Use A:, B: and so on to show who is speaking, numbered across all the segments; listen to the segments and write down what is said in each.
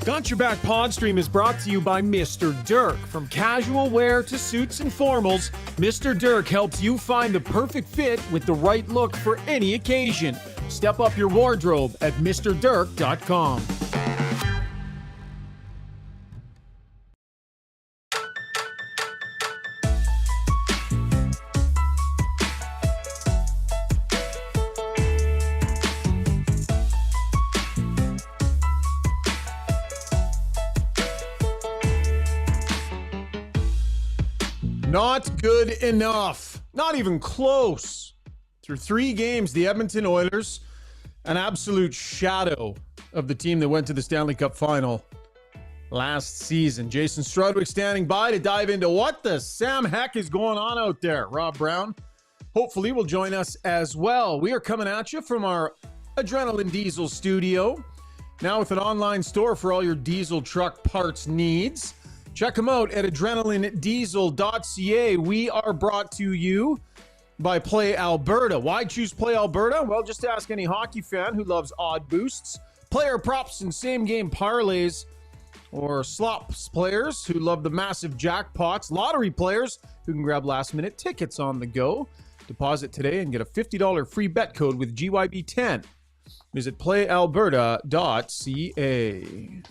A: Got Your Back Pod Stream is brought to you by Mr. Dirk. From casual wear to suits and formals, Mr. Dirk helps you find the perfect fit with the right look for any occasion. Step up your wardrobe at MrDirk.com. Not good enough. Not even close. Through 3 games, the Edmonton Oilers, an absolute shadow of the team that went to the Stanley Cup final last season. Jason Strudwick standing by to dive into what the Sam heck is going on out there. Rob Brown hopefully will join us as well. We are coming at you from our Adrenaline Diesel studio, now with an online store for all your diesel truck parts needs. Check them out at adrenalinediesel.ca. We are brought to you by Play Alberta. Why choose Play Alberta? Well, just ask any hockey fan who loves odd boosts, player props and same-game parlays, or slops players who love the massive jackpots, lottery players who can grab last-minute tickets on the go. Deposit today and get a $50 free bet code with GYB10. Visit playalberta.ca.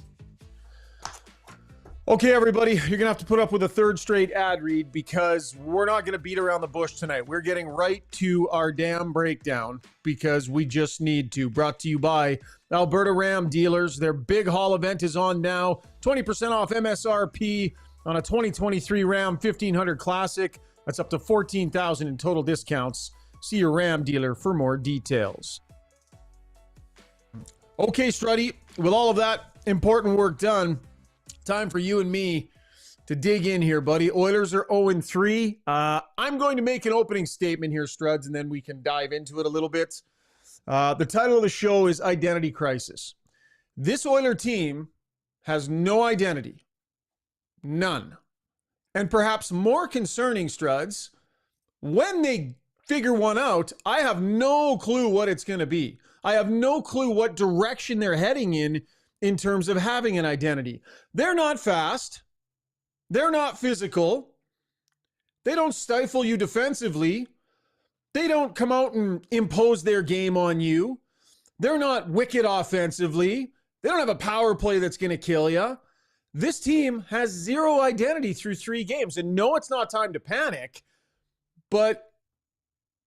A: Okay, everybody, you're going to have to put up with a third straight ad read because we're not going to beat around the bush tonight. We're getting right to our damn breakdown because we just need to. Brought to you by Alberta Ram Dealers. Their big haul event is on now. 20% off MSRP on a 2023 Ram 1500 Classic. That's up to $14,000 in total discounts. See your Ram dealer for more details. Okay, Struddy, with all of that important work done, time for you and me to dig in here, buddy. Oilers are 0-3. I'm going to make an opening statement here, Struds, and then we can dive into it a little bit. The title of the show is Identity Crisis. This Oiler team has no identity. None. And perhaps more concerning, Struds, when they figure one out, I have no clue what it's going to be. I have no clue what direction they're heading in terms of having an identity. They're not fast. They're not physical. They don't stifle you defensively. They don't come out and impose their game on you. They're not wicked offensively. They don't have a power play that's going to kill you. This team has zero identity through 3 games. And no, it's not time to panic, but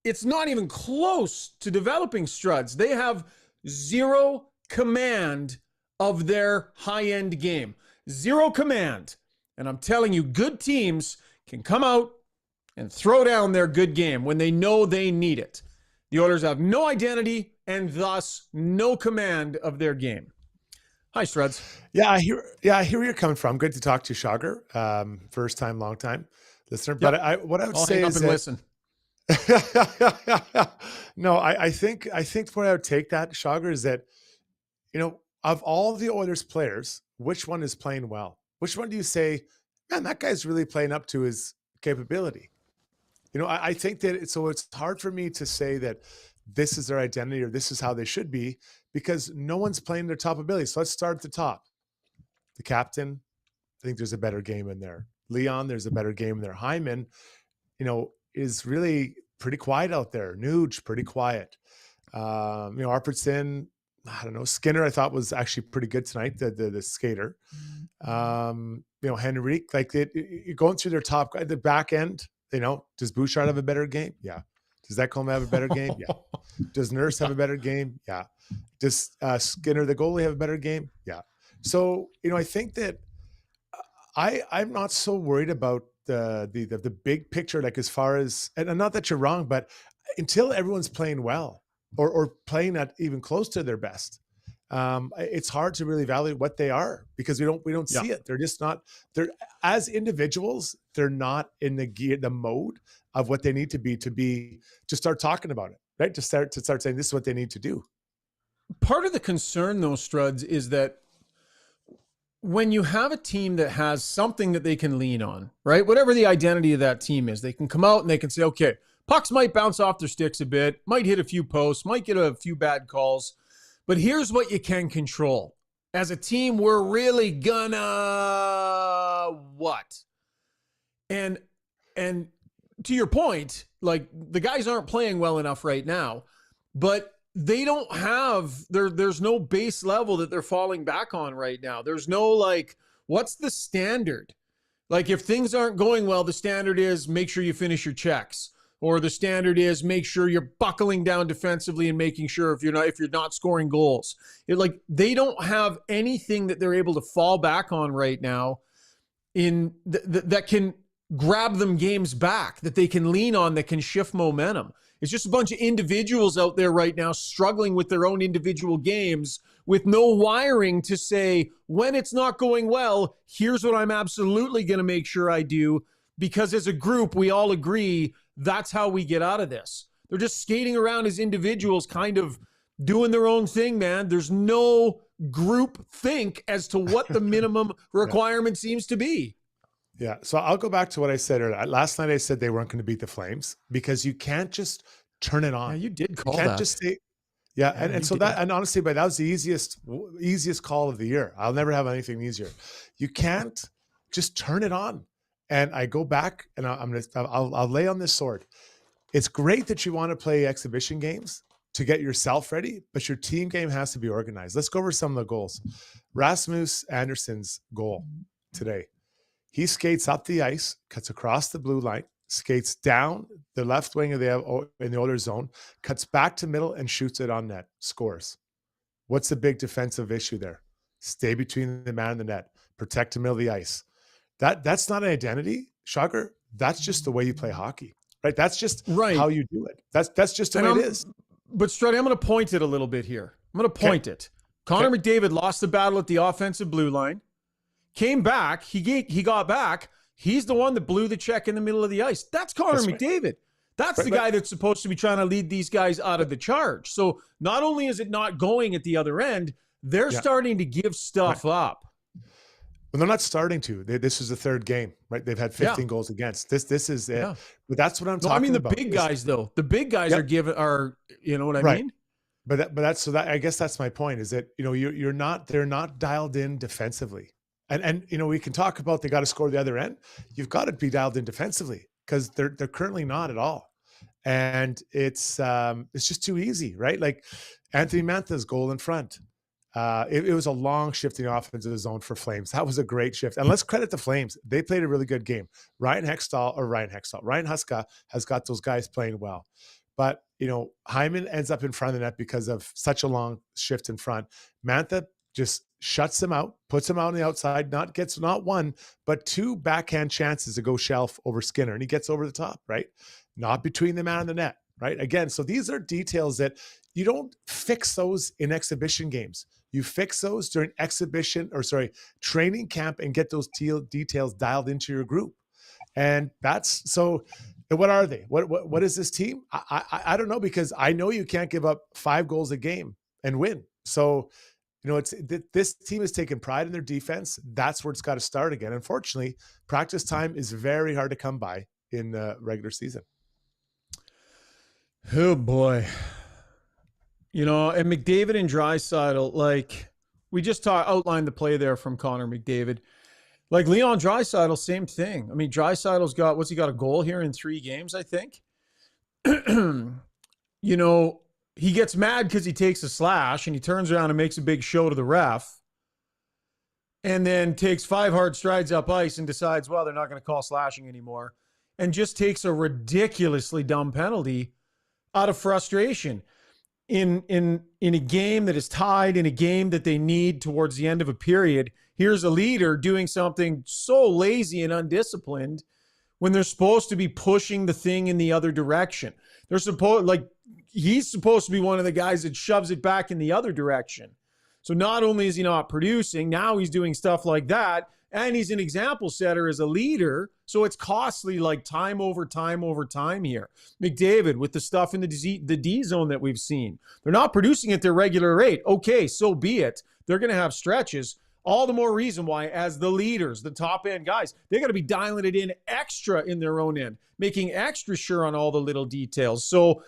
A: it's not even close to developing, Struds. They have zero command of their high-end game. Zero command. And I'm telling you, good teams can come out and throw down their good game when they know they need it. The Oilers have no identity and thus no command of their game. Hi, Struds.
B: Yeah, I hear where you're coming from. Good to talk to you, Shogger. First time, long time listener. But
A: Yep.
B: what I would
A: I'll
B: say
A: hang
B: is
A: up and listen.
B: No, I think what I would take that, Shogger, is that, of all the Oilers players, which one is playing well? Which one do you say, man, that guy's really playing up to his capability? I think that it's hard for me to say that this is their identity or this is how they should be because no one's playing their top ability. So let's start at the top. The captain, I think there's a better game in there. Leon, there's a better game in there. Hyman, is really pretty quiet out there. Nuge, pretty quiet. Arvidsson, I don't know. Skinner, I thought was actually pretty good tonight. The skater, Henrique, you're going through their top, the back end. Does Bouchard have a better game? Yeah. Does Ekholm have a better game? Yeah. Does Nurse have a better game? Yeah. Does Skinner, the goalie, have a better game? Yeah. So I think that I'm not so worried about the big picture, as far as, and not that you're wrong, but until everyone's playing well. Or playing at even close to their best, it's hard to really evaluate what they are because we don't see it. They're just not. They're as individuals. They're not in the mode of what they need to be to start talking about it, right? To start saying this is what they need to do.
A: Part of the concern, though, Struds, is that when you have a team that has something that they can lean on, right? Whatever the identity of that team is, they can come out and they can say, okay, pucks might bounce off their sticks a bit, might hit a few posts, might get a few bad calls, but here's what you can control. as a team, we're really gonna what? And to your point, like the guys aren't playing well enough right now, but they don't have there's no base level that they're falling back on right now. There's no like, what's the standard? Like if things aren't going well, the standard is make sure you finish your checks, or the standard is make sure you're buckling down defensively and making sure if you're not scoring goals. Like they don't have anything that they're able to fall back on right now in that can grab them games back, that they can lean on, that can shift momentum. It's just a bunch of individuals out there right now struggling with their own individual games with no wiring to say, when it's not going well, here's what I'm absolutely going to make sure I do, because as a group, we all agree that's how we get out of this. They're just skating around as individuals, kind of doing their own thing, man. There's no group think as to what the minimum requirement seems to be.
B: Yeah. So I'll go back to what I said earlier. Last night I said they weren't going to beat the Flames because you can't just turn it on.
A: Yeah, you did call
B: you can't
A: that.
B: Just say, and so that, and honestly, but that was the easiest call of the year. I'll never have anything easier. You can't just turn it on. And I go back and I'll lay on this sword. It's great that you want to play exhibition games to get yourself ready, but your team game has to be organized. Let's go over some of the goals. Rasmus Anderson's goal today. He skates up the ice, cuts across the blue line, skates down the left wing in the Oilers zone, cuts back to middle and shoots it on net, scores. What's the big defensive issue there? Stay between the man and the net, protect the middle of the ice. That's not an identity, Shocker. That's just the way you play hockey, right? That's just how you do it. That's just the way it is.
A: But Struddy, I'm going to point it a little bit here. I'm going to point it. Connor McDavid lost the battle at the offensive blue line. Came back, he got back. He's the one that blew the check in the middle of the ice. That's Connor McDavid. That's the guy that's supposed to be trying to lead these guys out of the charge. So not only is it not going at the other end, they're starting to give stuff up.
B: Well, they're not starting to. This is the third game, right? They've had 15 goals against. This is it. Yeah. But that's what I'm talking about.
A: I mean, the big guys, though. The big guys are you know what I mean?
B: But I guess that's my point, is that, they're not dialed in defensively. And we can talk about they got to score the other end. You've got to be dialed in defensively because they're currently not at all. And it's just too easy, right? Like Anthony Mantha's goal in front. It was a long shifting off into the zone for Flames. That was a great shift. And let's credit the Flames. They played a really good game. Ryan Huska has got those guys playing well. But, Hyman ends up in front of the net because of such a long shift in front. Mantha just shuts him out, puts him out on the outside, not one, but two backhand chances to go shelf over Skinner. And he gets over the top, right? Not between the man and the net, right? Again, so these are details that you don't fix those in exhibition games. You fix those during training camp and get those details dialed into your group. And what are they? What is this team? I don't know, because I know you can't give up 5 goals a game and win. So, this team has taken pride in their defense. That's where it's got to start again. Unfortunately, practice time is very hard to come by in the regular season.
A: Oh boy. And McDavid and Draisaitl, like we just outlined the play there from Connor McDavid. Like Leon Draisaitl, same thing. I mean, Draisaitl's got a goal here in 3 games, I think. He gets mad because he takes a slash and he turns around and makes a big show to the ref, and then takes 5 hard strides up ice and decides, well, they're not going to call slashing anymore, and just takes a ridiculously dumb penalty out of frustration in a game that is tied, in a game that they need towards the end of a period. Here's a leader doing something so lazy and undisciplined when they're supposed to be pushing the thing in the other direction. He's supposed to be one of the guys that shoves it back in the other direction. So not only is he not producing, now he's doing stuff like that, and he's an example setter as a leader. So it's costly, like time over time here. McDavid with the stuff in the D zone that we've seen. They're not producing at their regular rate. Okay, so be it. They're going to have stretches. All the more reason why, as the leaders, the top end guys, they got to be dialing it in extra in their own end, making extra sure on all the little details. So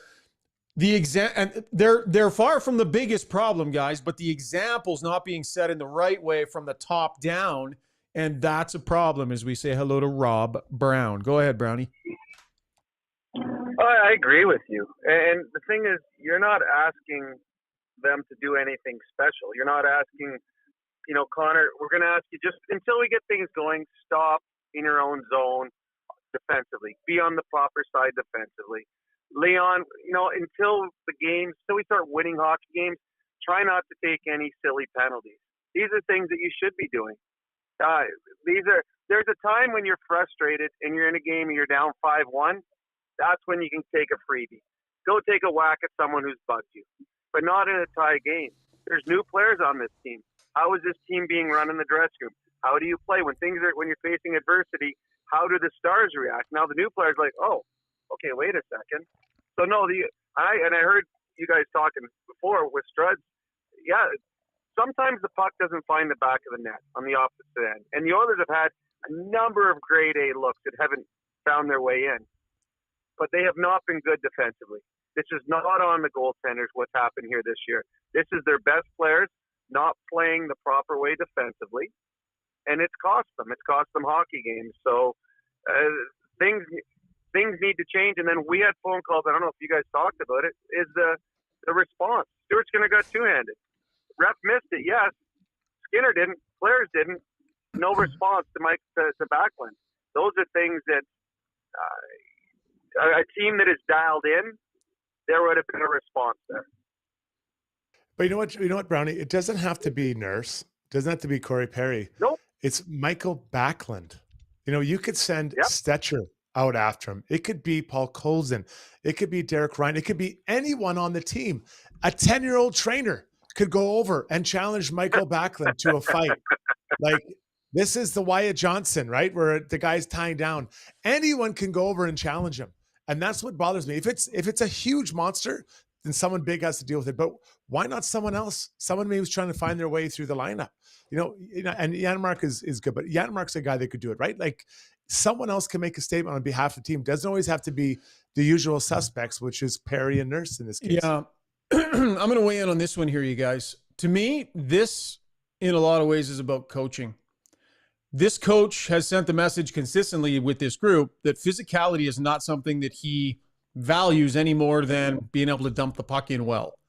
A: and they're far from the biggest problem, guys, but the example's not being set in the right way from the top down, and that's a problem as we say hello to Rob Brown. Go ahead, Brownie.
C: I agree with you. And the thing is, you're not asking them to do anything special. You're not asking, Connor, we're going to ask you just until we get things going, stop in your own zone defensively. Be on the proper side defensively. Leon, until we start winning hockey games, try not to take any silly penalties. These are things that you should be doing. There's a time when you're frustrated and you're in a game and you're down 5-1. That's when you can take a freebie. Go take a whack at someone who's bugged you, but not in a tie game. There's new players on this team. How is this team being run in the dressing room? How do you play when you're facing adversity? How do the stars react? Now the new players are like, oh, okay, wait a second. So no, I heard you guys talking before with Struds. Yeah, sometimes the puck doesn't find the back of the net on the opposite end, and the Oilers have had a number of grade A looks that haven't found their way in, but they have not been good defensively. This is not on the goaltenders. What's happened here this year? This is their best players not playing the proper way defensively, and it's cost them. It's cost them hockey games. So things need to change. And then we had phone calls. I don't know if you guys talked about it. Is the response? Stewart's going to go two-handed. Ref missed it. Yes. Skinner didn't. Players didn't. No response to Backlund. Those are things that a team that is dialed in, there would have been a response there.
B: But you know what, Brownie? It doesn't have to be Nurse. It doesn't have to be Corey Perry.
C: Nope.
B: It's Michael Backlund. You could send Stetcher out after him. It could be Paul Colson. It could be Derek Ryan. It could be anyone on the team. A 10-year-old trainer could go over and challenge Michael Backlund to a fight. Like, this is the Wyatt Johnson, right? Where the guy's tying down. Anyone can go over and challenge him. And that's what bothers me. If it's a huge monster, then someone big has to deal with it. But why not someone else? Someone maybe who's trying to find their way through the lineup. And Janmark is good, but Janmark's a guy that could do it, right? Like, someone else can make a statement on behalf of the team. Doesn't always have to be the usual suspects, which is Perry and Nurse in this case.
A: Yeah. I'm going to weigh in on this one here, you guys. To me, this, in a lot of ways, is about coaching. This coach has sent the message consistently with this group that physicality is not something that he values any more than being able to dump the puck in well.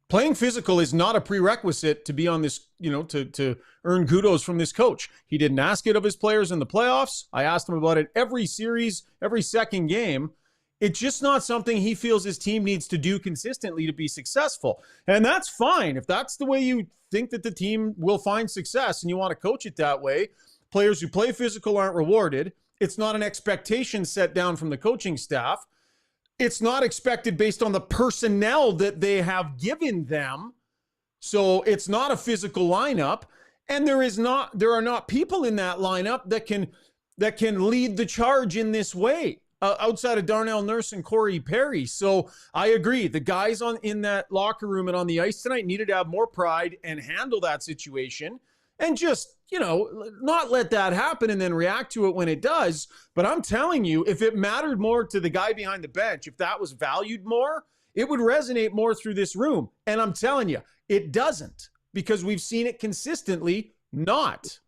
A: Playing physical is not a prerequisite to be on this, to earn kudos from this coach. He didn't ask it of his players in the playoffs. I asked him about it every series, every second game. It's just not something he feels his team needs to do consistently to be successful. And that's fine. If that's the way you think that the team will find success and you want to coach it that way, players who play physical aren't rewarded. It's not an expectation set down from the coaching staff. It's not expected based on the personnel that they have given them. So it's not a physical lineup. And there are not people in that lineup that can lead the charge in this way outside of Darnell Nurse and Corey Perry. So I agree. The guys in that locker room and on the ice tonight needed to have more pride and handle that situation and just, not let that happen and then react to it when it does. But I'm telling you, if it mattered more to the guy behind the bench, if that was valued more, it would resonate more through this room. And I'm telling you, it doesn't, because we've seen it consistently not.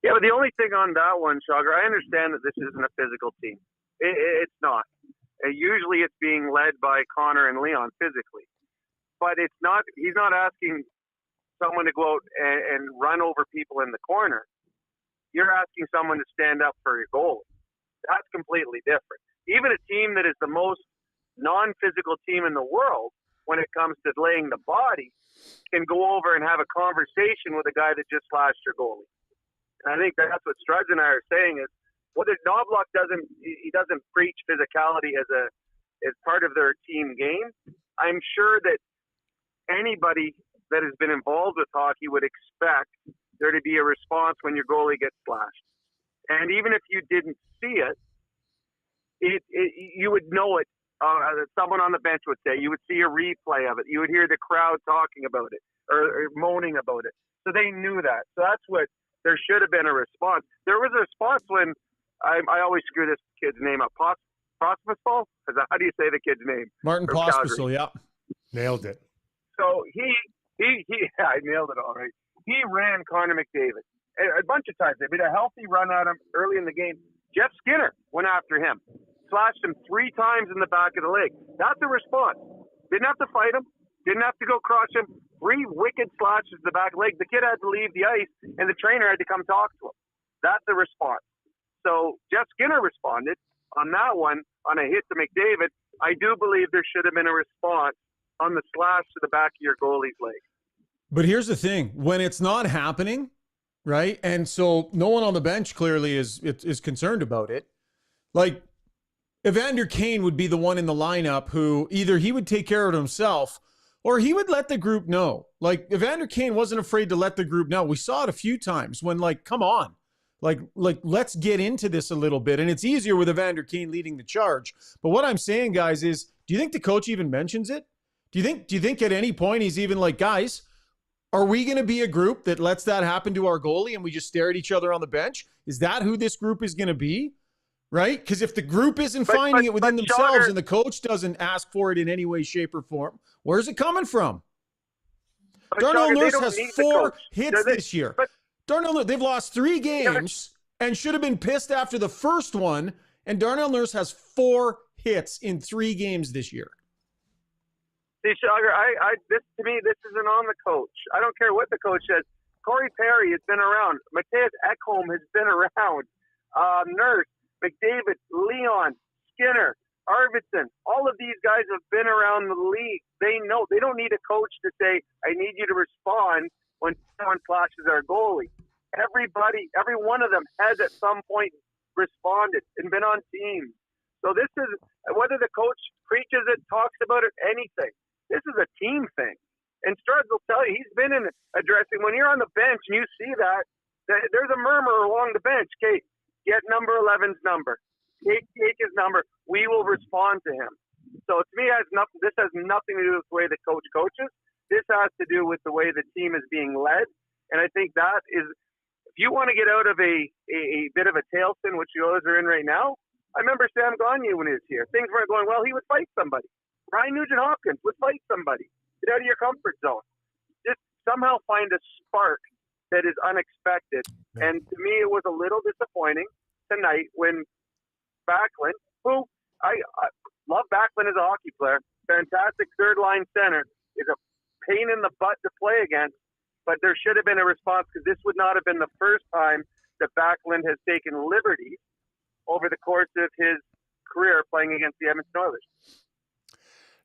C: Yeah, but the only thing on that one, Shogger, I understand that this isn't a physical team. It's not. Usually it's being led by Connor and Leon physically. But it's not. He's not asking someone to go out and run over people in the corner. You're asking someone to stand up for your goalie. That's completely different. Even a team that is the most non-physical team in the world when it comes to laying the body can go over and have a conversation with a guy that just slashed your goalie. And I think that's what Struds and I are saying is, whether Knobloch doesn't preach physicality as part of their team game, I'm sure that anybody that has been involved with hockey would expect there to be a response when your goalie gets slashed. And even if you didn't see it, you would know it. Someone on the bench would say, you would see a replay of it. You would hear the crowd talking about it or moaning about it. So they knew that. So that's what there should have been a response. There was a response when I always screw this kid's name up. Pospisil? How do you say the kid's name?
A: Martin
C: From Calgary.
A: Pospisil, yeah.
B: Nailed it.
C: So he yeah, I nailed it all right. He ran Connor McDavid a bunch of times. They made a healthy run at him early in the game. Jeff Skinner went after him, slashed him 3 times in the back of the leg. That's a response. Didn't have to fight him. Didn't have to go crush him. 3 wicked slashes to the back leg. The kid had to leave the ice, and the trainer had to come talk to him. That's a response. So Jeff Skinner responded on that one, on a hit to McDavid. I do believe there should have been a response on the slash to the back of your goalie's leg.
A: But here's the thing. When it's not happening, right? And so no one on the bench clearly is concerned about it. Like, Evander Kane would be the one in the lineup who either he would take care of it himself or he would let the group know. Like, Evander Kane wasn't afraid to let the group know. We saw it a few times when, like, come on. Like, let's get into this a little bit. And it's easier with Evander Kane leading the charge. But what I'm saying, guys, is do you think the coach even mentions it? Do you think at any point he's even like, guys, are we going to be a group that lets that happen to our goalie and we just stare at each other on the bench? Is that who this group is going to be? Right? Because if the group isn't finding it within themselves and the coach doesn't ask for it in any way, shape, or form, where's it coming from? Darnell Nurse has 4 hits this year. Darnell, they've lost 3 games and should have been pissed after the first one. And Darnell Nurse has 4 hits in 3 games this year.
C: See, Sugar, this to me, this isn't on the coach. I don't care what the coach says. Corey Perry has been around. Matthias Ekholm has been around. Nurse, McDavid, Leon, Skinner, Arvidsson, all of these guys have been around the league. They know. They don't need a coach to say, I need you to respond when someone flashes our goalie. Everybody, every one of them has at some point responded and been on teams. So this is, whether the coach preaches it, talks about it, anything, this is a team thing. And Struds will tell you, he's been in a dressing. When you're on the bench and you see that there's a murmur along the bench. Okay, get number 11's number. Take his number. We will respond to him. So to me, this has nothing to do with the way the coach coaches. This has to do with the way the team is being led. And I think that is, if you want to get out of a bit of a tailspin, which you guys are in right now, I remember Sam Gagne when he was here. Things weren't going well. He would fight somebody. Ryan Nugent-Hopkins would fight somebody. Get out of your comfort zone. Just somehow find a spark that is unexpected. And to me, it was a little disappointing tonight when Backlund, who I love Backlund as a hockey player, fantastic third-line center, is a pain in the butt to play against, but there should have been a response because this would not have been the first time that Backlund has taken liberties over the course of his career playing against the Edmonton Oilers.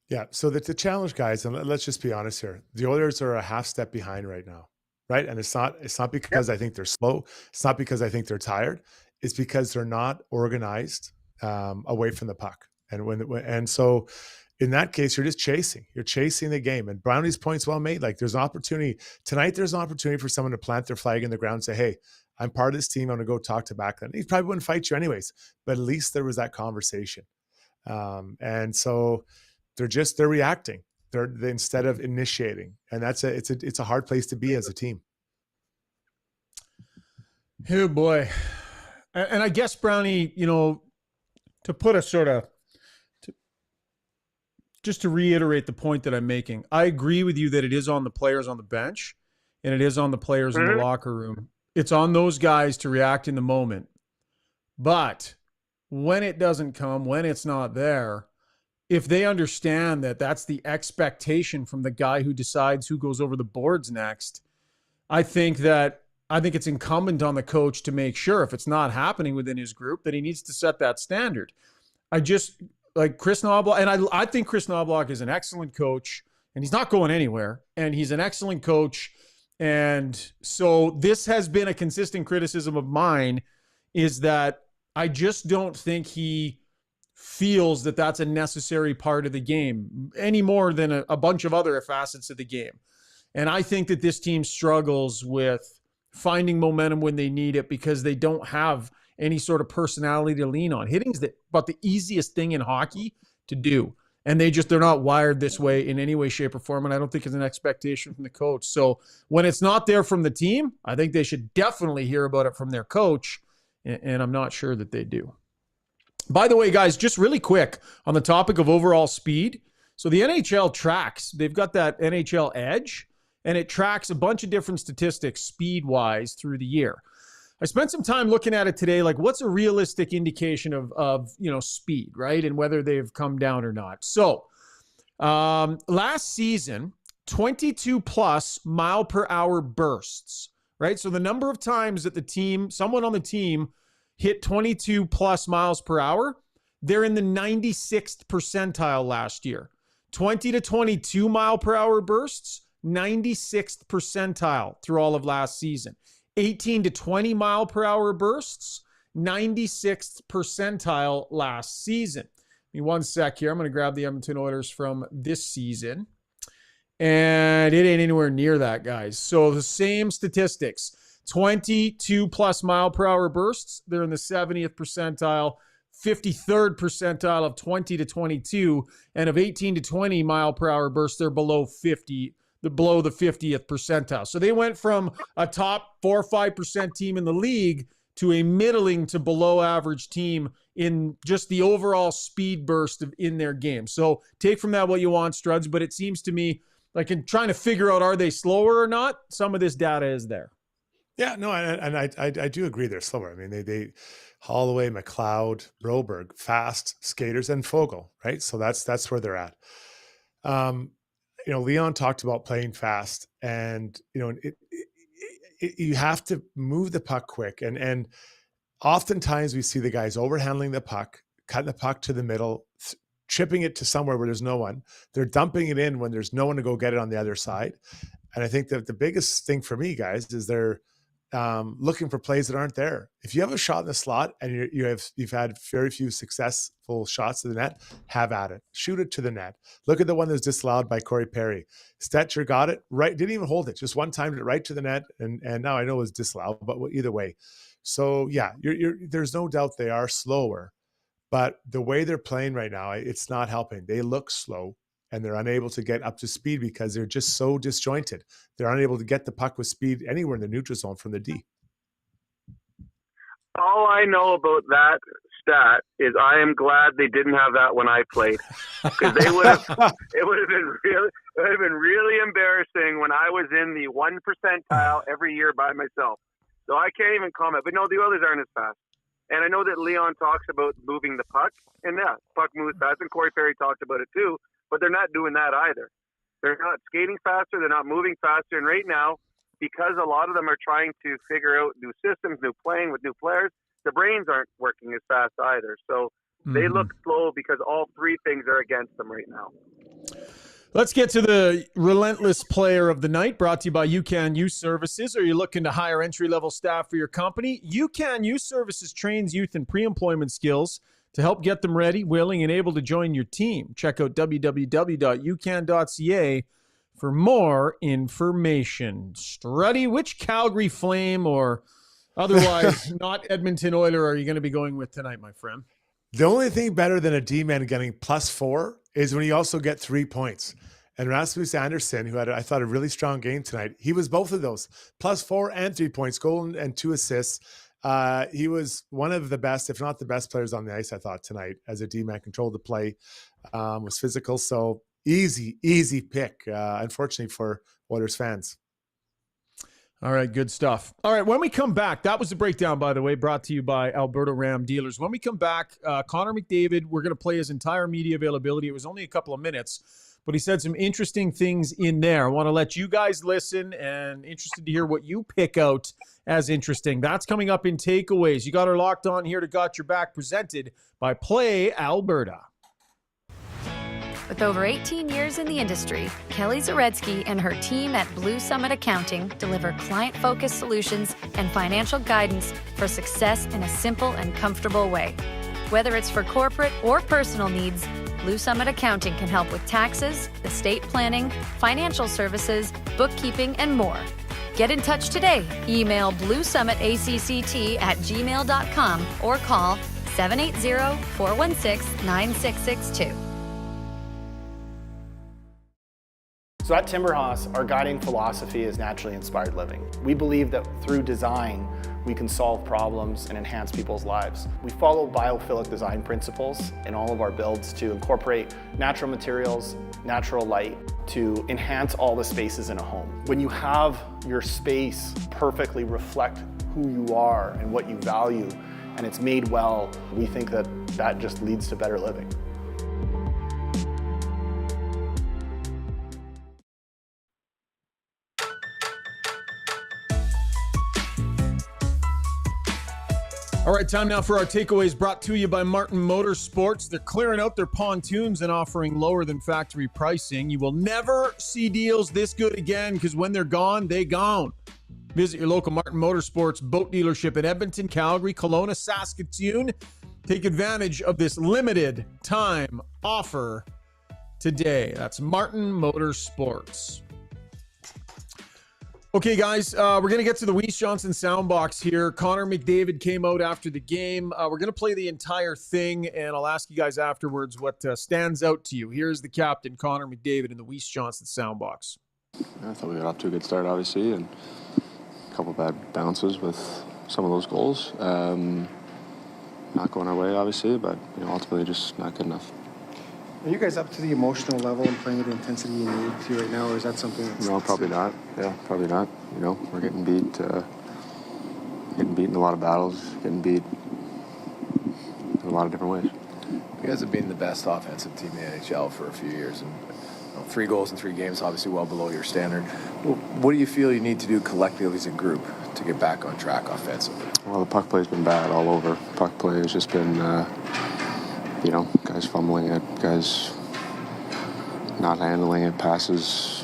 B: Yeah, so the challenge, guys, and let's just be honest here. The Oilers are a half step behind right now, right? And it's not because I think they're slow. It's not because I think they're tired. It's because they're not organized away from the puck. And so in that case, you're just chasing. You're chasing the game. And Brownie's point's well made. Like, there's an opportunity. Tonight, there's an opportunity for someone to plant their flag in the ground and say, hey, I'm part of this team. I'm going to go talk to Backlund. He probably wouldn't fight you anyways, but at least there was that conversation. And so they're reacting. They're instead of initiating. And it's a hard place to be as a team.
A: Oh boy. And I guess, Brownie, to put a sort of, just to reiterate the point that I'm making, I agree with you that it is on the players on the bench and it is on the players in the locker room. It's on those guys to react in the moment. But when it doesn't come, when it's not there, if they understand that that's the expectation from the guy who decides who goes over the boards next, I think it's incumbent on the coach to make sure if it's not happening within his group that he needs to set that standard. I just like Chris Knobloch, and I think Chris Knobloch is an excellent coach, and he's not going anywhere, and he's an excellent coach. And so this has been a consistent criticism of mine, is that I just don't think he feels that that's a necessary part of the game any more than a bunch of other facets of the game. And I think that this team struggles with finding momentum when they need it because they don't have any sort of personality to lean on. Hitting's about the easiest thing in hockey to do. And they're not wired this way in any way, shape, or form. And I don't think it's an expectation from the coach. So when it's not there from the team, I think they should definitely hear about it from their coach. And I'm not sure that they do. By the way, guys, just really quick on the topic of overall speed. So the NHL tracks, they've got that NHL Edge, and it tracks a bunch of different statistics speed-wise through the year. I spent some time looking at it today, like what's a realistic indication of speed, right? And whether they've come down or not. So last season, 22 plus mile per hour bursts, right? So the number of times that someone on the team hit 22 plus miles per hour, they're in the 96th percentile last year. 20 to 22 mile per hour bursts, 96th percentile through all of last season. 18 to 20 mile per hour bursts, 96th percentile last season. Give me one sec here. I'm going to grab the Edmonton Oilers from this season. And it ain't anywhere near that, guys. So the same statistics. 22 plus mile per hour bursts, they're in the 70th percentile, 53rd percentile of 20 to 22, and of 18 to 20 mile per hour bursts, they're below the 50th percentile. So they went from a top 4 or 5% team in the league to a middling to below average team in just the overall speed burst in their game. So take from that what you want, Struds, but it seems to me like in trying to figure out, are they slower or not? Some of this data is there.
B: Yeah, no, and I do agree they're slower. I mean, they Holloway, McLeod, Broberg, fast skaters, and Fogle, right? So that's where they're at. Leon talked about playing fast, and you have to move the puck quick, and oftentimes we see the guys overhandling the puck, cutting the puck to the middle, chipping it to somewhere where there's no one. They're dumping it in when there's no one to go get it on the other side. And I think that the biggest thing for me, guys, is they're looking for plays that aren't there. If you have a shot in the slot and you've had very few successful shots to the net, have at it. Shoot it to the net. Look at the one that was disallowed by Corey Perry. Stetcher got it right, didn't even hold it, just one time it right to the net, and now I know it was disallowed, but either way. So yeah, there's no doubt they are slower, but the way they're playing right now, it's not helping. They look slow, and they're unable to get up to speed because they're just so disjointed. They're unable to get the puck with speed anywhere in the neutral zone from the D.
C: All I know about that stat is I am glad they didn't have that when I played, because it would have been really embarrassing when I was in the 1 percentile every year by myself. So I can't even comment. But no, the Oilers aren't as fast. And I know that Leon talks about moving the puck, and yeah, puck moves fast, and Corey Perry talked about it too. But they're not doing that either. They're not skating faster. They're not moving faster. And right now, because a lot of them are trying to figure out new systems, new playing with new players, the brains aren't working as fast either. So they look slow because all three things are against them right now.
A: Let's get to the Relentless Player of the Night, brought to you by UCAN Youth Services. Are you looking to hire entry-level staff for your company? UCAN Youth Services trains youth in pre-employment skills to help get them ready, willing, and able to join your team. Check out www.ucan.ca for more information. Struddy, which Calgary Flame or otherwise not Edmonton Oiler are you going to be going with tonight, my friend?
B: The only thing better than a D-man getting +4 is when you also get 3 points. And Rasmus Andersson, who had, I thought, a really strong game tonight, he was both of those, +4 and 3 points, goal and 2 assists. He was one of the best, if not the best players on the ice, I thought, tonight as a D-man, controlled the play, was physical. So easy pick, unfortunately for Oilers fans.
A: All right, good stuff. All right, when we come back, that was the breakdown, by the way, brought to you by Alberta Ram Dealers. When we come back, Connor McDavid, we're going to play his entire media availability. It was only a couple of minutes, but he said some interesting things in there. I want to let you guys listen, and interested to hear what you pick out as interesting. That's coming up in Takeaways. You got her locked on here to Got Your Back, presented by Play Alberta.
D: With over 18 years in the industry, Kelly Zaretsky and her team at Blue Summit Accounting deliver client-focused solutions and financial guidance for success in a simple and comfortable way. Whether it's for corporate or personal needs, Blue Summit Accounting can help with taxes, estate planning, financial services, bookkeeping, and more. Get in touch today. Email bluesummitacct@gmail.com or call 780-416-9662.
E: So at Timberhouse, our guiding philosophy is naturally inspired living. We believe that through design, we can solve problems and enhance people's lives. We follow biophilic design principles in all of our builds to incorporate natural materials, natural light, to enhance all the spaces in a home. When you have your space perfectly reflect who you are and what you value, and it's made well, we think that that just leads to better living.
A: All right, time now for our takeaways brought to you by Martin Motorsports. They're clearing out their pontoons and offering lower than factory pricing. You will never see deals this good again because when they're gone, they gone. Visit your local Martin Motorsports boat dealership in Edmonton, Calgary, Kelowna, Saskatoon. Take advantage of this limited time offer today. That's Martin Motorsports. Okay, guys, we're going to get to the Weiss Johnson soundbox here. Connor McDavid came out after the game. We're going to play the entire thing, and I'll ask you guys afterwards what stands out to you. Here's the captain, Connor McDavid, in the Weiss Johnson soundbox.
F: I thought we got off to a good start, obviously, and a couple bad bounces with some of those goals. Not going our way, obviously, but ultimately just not good enough.
G: Are you guys up to the emotional level and playing with the intensity you need to right now, or is that something that's...
F: No, probably not. Yeah, probably not. We're getting beat in a lot of battles, getting beat in a lot of different ways.
H: You guys have been the best offensive team in the NHL for a few years, and 3 goals in 3 games, obviously well below your standard. What do you feel you need to do collectively as a group to get back on track offensively?
F: Well, the puck play's been bad all over. Puck play has just been, guys fumbling it, guys not handling it, passes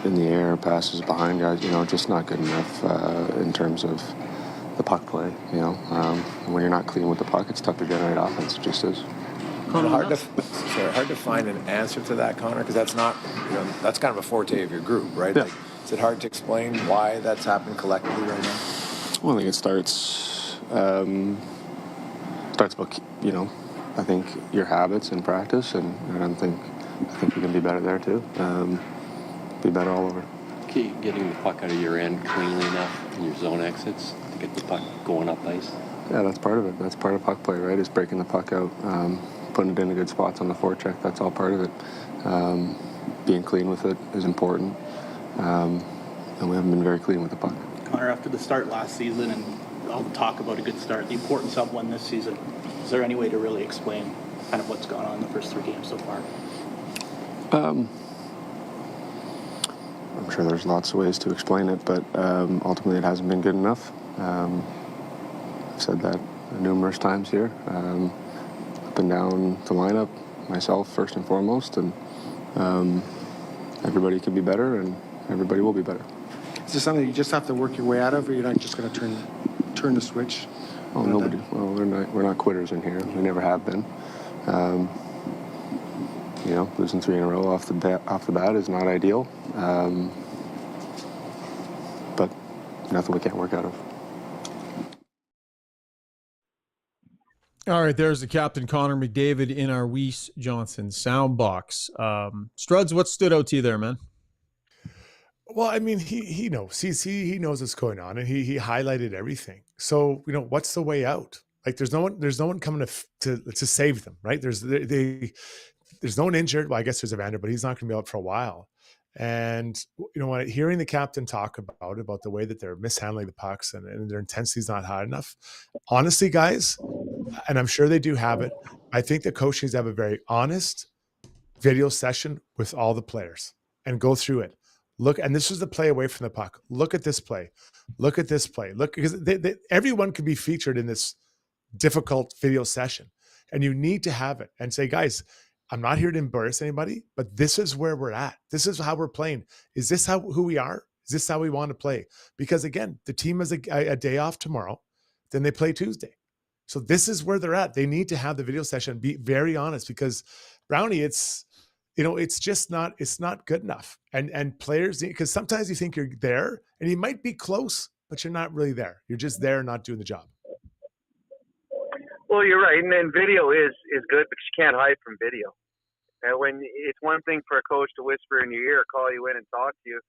F: in the air, passes behind guys, just not good enough in terms of the puck play, when you're not clean with the puck, it's tough to generate offense. It just is.
H: Hard to find an answer to that, Connor, because that's not, that's kind of a forte of your group, right?
F: Yeah.
H: Is it hard to explain why that's happened collectively right now?
F: Well, I think it starts about, I think your habits and practice, and I think we can be better there too. Be better all over.
I: Key, getting the puck out of your end cleanly enough in your zone exits to get the puck going up ice.
F: Yeah, that's part of it. That's part of puck play, right? Is breaking the puck out, putting it into good spots on the forecheck. That's all part of it. Being clean with it is important, and we haven't been very clean with the puck.
J: Connor, after the start last season and all the talk about a good start, the importance of one this season, is there any way to really explain kind of what's gone on in the first 3 games so far?
F: I'm sure there's lots of ways to explain it, but ultimately it hasn't been good enough. I've said that numerous times here. Up and down the lineup, myself first and foremost, and everybody can be better, and everybody will be better.
G: Is this something you just have to work your way out of, or you're not just going to turn the switch?
F: Oh, nobody. Well, we're not quitters in here. We never have been. Losing 3 in a row off the bat is not ideal, but nothing we can't work out of.
A: All right, there's the captain, Connor McDavid, in our Weiss Johnson soundbox. Struds, what stood out to you there, man?
B: Well, I mean, he knows. He knows what's going on, and he highlighted everything. So, what's the way out? Like, there's no one coming to save them, right? There's no one injured. Well, I guess there's Evander, but he's not going to be out for a while. And hearing the captain talk about the way that they're mishandling the pucks and their intensity is not high enough. Honestly, guys, and I'm sure they do have it, I think the coach needs to have a very honest video session with all the players and go through it. Look, and this is the play away from the puck. Look at this play. Look at this play. Look, because everyone could be featured in this difficult video session, and you need to have it and say, guys, I'm not here to embarrass anybody, but this is where we're at. This is how we're playing. Is this who we are? Is this how we want to play? Because again, the team has a day off tomorrow, then they play Tuesday. So this is where they're at. They need to have the video session, be very honest, because Brownie, it's just not, it's not good enough. And players, because sometimes you think you're there and you might be close, but you're not really there. You're just there, not doing the job.
C: Well, you're right, and video is good, but you can't hide from video. And when it's one thing for a coach to whisper in your ear, call you in and talk to you,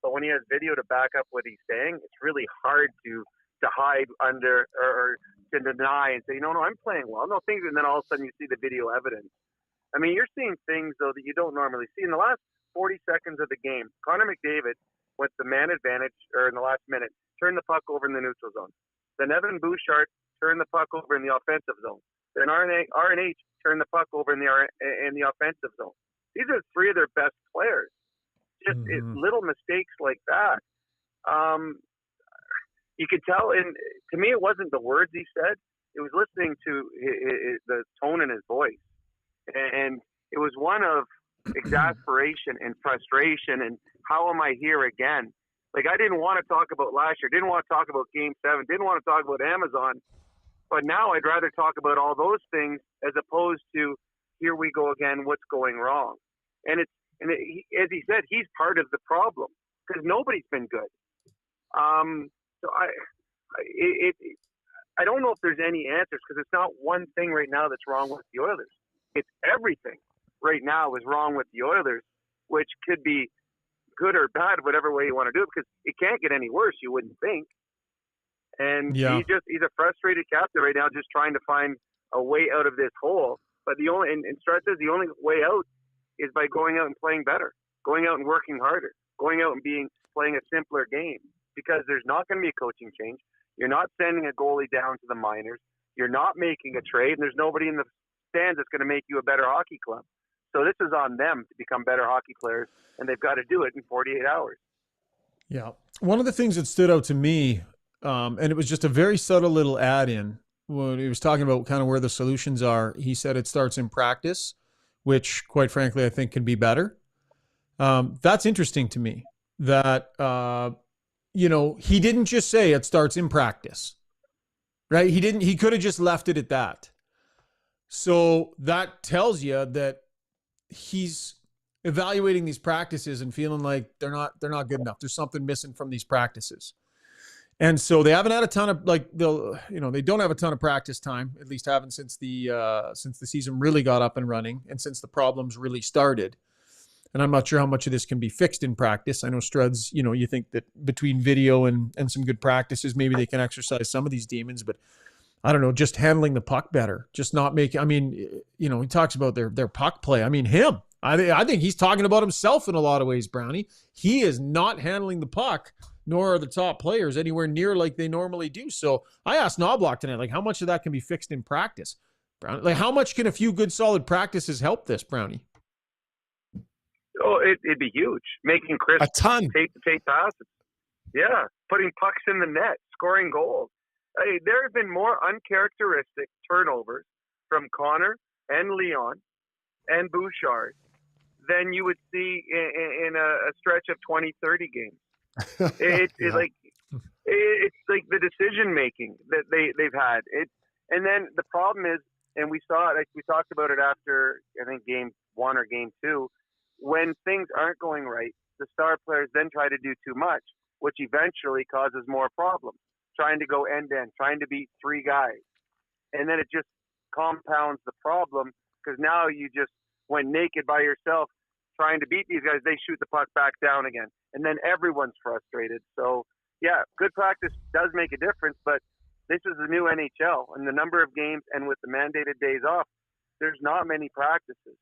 C: but when he has video to back up what he's saying, it's really hard to hide under or to deny and say, no, I'm playing well. No things, and then all of a sudden you see the video evidence. I mean, you're seeing things, though, that you don't normally see. In the last 40 seconds of the game, Connor McDavid, with the man advantage, or in the last minute, turned the puck over in the neutral zone. Then Evan Bouchard turned the puck over in the offensive zone. Then RNH turned the puck over in the offensive zone. These are three of their best players. Just little mistakes like that. You could tell, and to me, it wasn't the words he said. It was listening to the tone in his voice. And it was one of exasperation and frustration and how am I here again? Like, I didn't want to talk about last year, didn't want to talk about Game 7, didn't want to talk about Amazon, but now I'd rather talk about all those things as opposed to, here we go again, what's going wrong? And as he said, he's part of the problem because nobody's been good. So I don't know if there's any answers because it's not one thing right now that's wrong with the Oilers. It's everything right now is wrong with the Oilers, which could be good or bad, whatever way you want to do it, because it can't get any worse, you wouldn't think. And he's a frustrated captain right now, just trying to find a way out of this hole. But the only, and Strud says the only way out is by going out and playing better, going out and working harder, going out and playing a simpler game, because there's not going to be a coaching change. You're not sending a goalie down to the minors. You're not making a trade, and there's nobody in the stands that's going to make you a better hockey club. So this is on them to become better hockey players, and they've got to do it in 48 hours.
A: Yeah. One of the things that stood out to me, and it was just a very subtle little add-in, when he was talking about kind of where the solutions are, he said it starts in practice, which, quite frankly, I think can be better. That's interesting to me that, he didn't just say it starts in practice, right? He could have just left it at that. So that tells you that he's evaluating these practices and feeling like they're not good enough. There's something missing from these practices. And so they haven't had a ton of they don't have a ton of practice time, at least haven't since the season really got up and running and since the problems really started. And I'm not sure how much of this can be fixed in practice. I know Struds, you think that between video and some good practices, maybe they can exercise some of these demons, but I don't know, just handling the puck better, just not making, he talks about their puck play. I mean, him, I think he's talking about himself in a lot of ways, Brownie. He is not handling the puck, nor are the top players anywhere near like they normally do. So I asked Knobloch tonight, like, how much of that can be fixed in practice? Brownie, like, how much can a few good solid practices help this, Brownie?
C: Oh, it'd be huge. Making crisp
B: a ton
C: tape passes. Yeah, putting pucks in the net, scoring goals. Hey, there have been more uncharacteristic turnovers from Connor and Leon and Bouchard than you would see in a stretch of 20, 30 games. It's like the decision making that they've had. And then the problem is, and we saw it. We talked about it after I think Game 1 or Game 2. When things aren't going right, the star players then try to do too much, which eventually causes more problems. Trying to go end-to-end, trying to beat three guys. And then it just compounds the problem because now you just went naked by yourself trying to beat these guys. They shoot the puck back down again. And then everyone's frustrated. So, yeah, good practice does make a difference, but this is the new NHL. And the number of games and with the mandated days off, there's not many practices.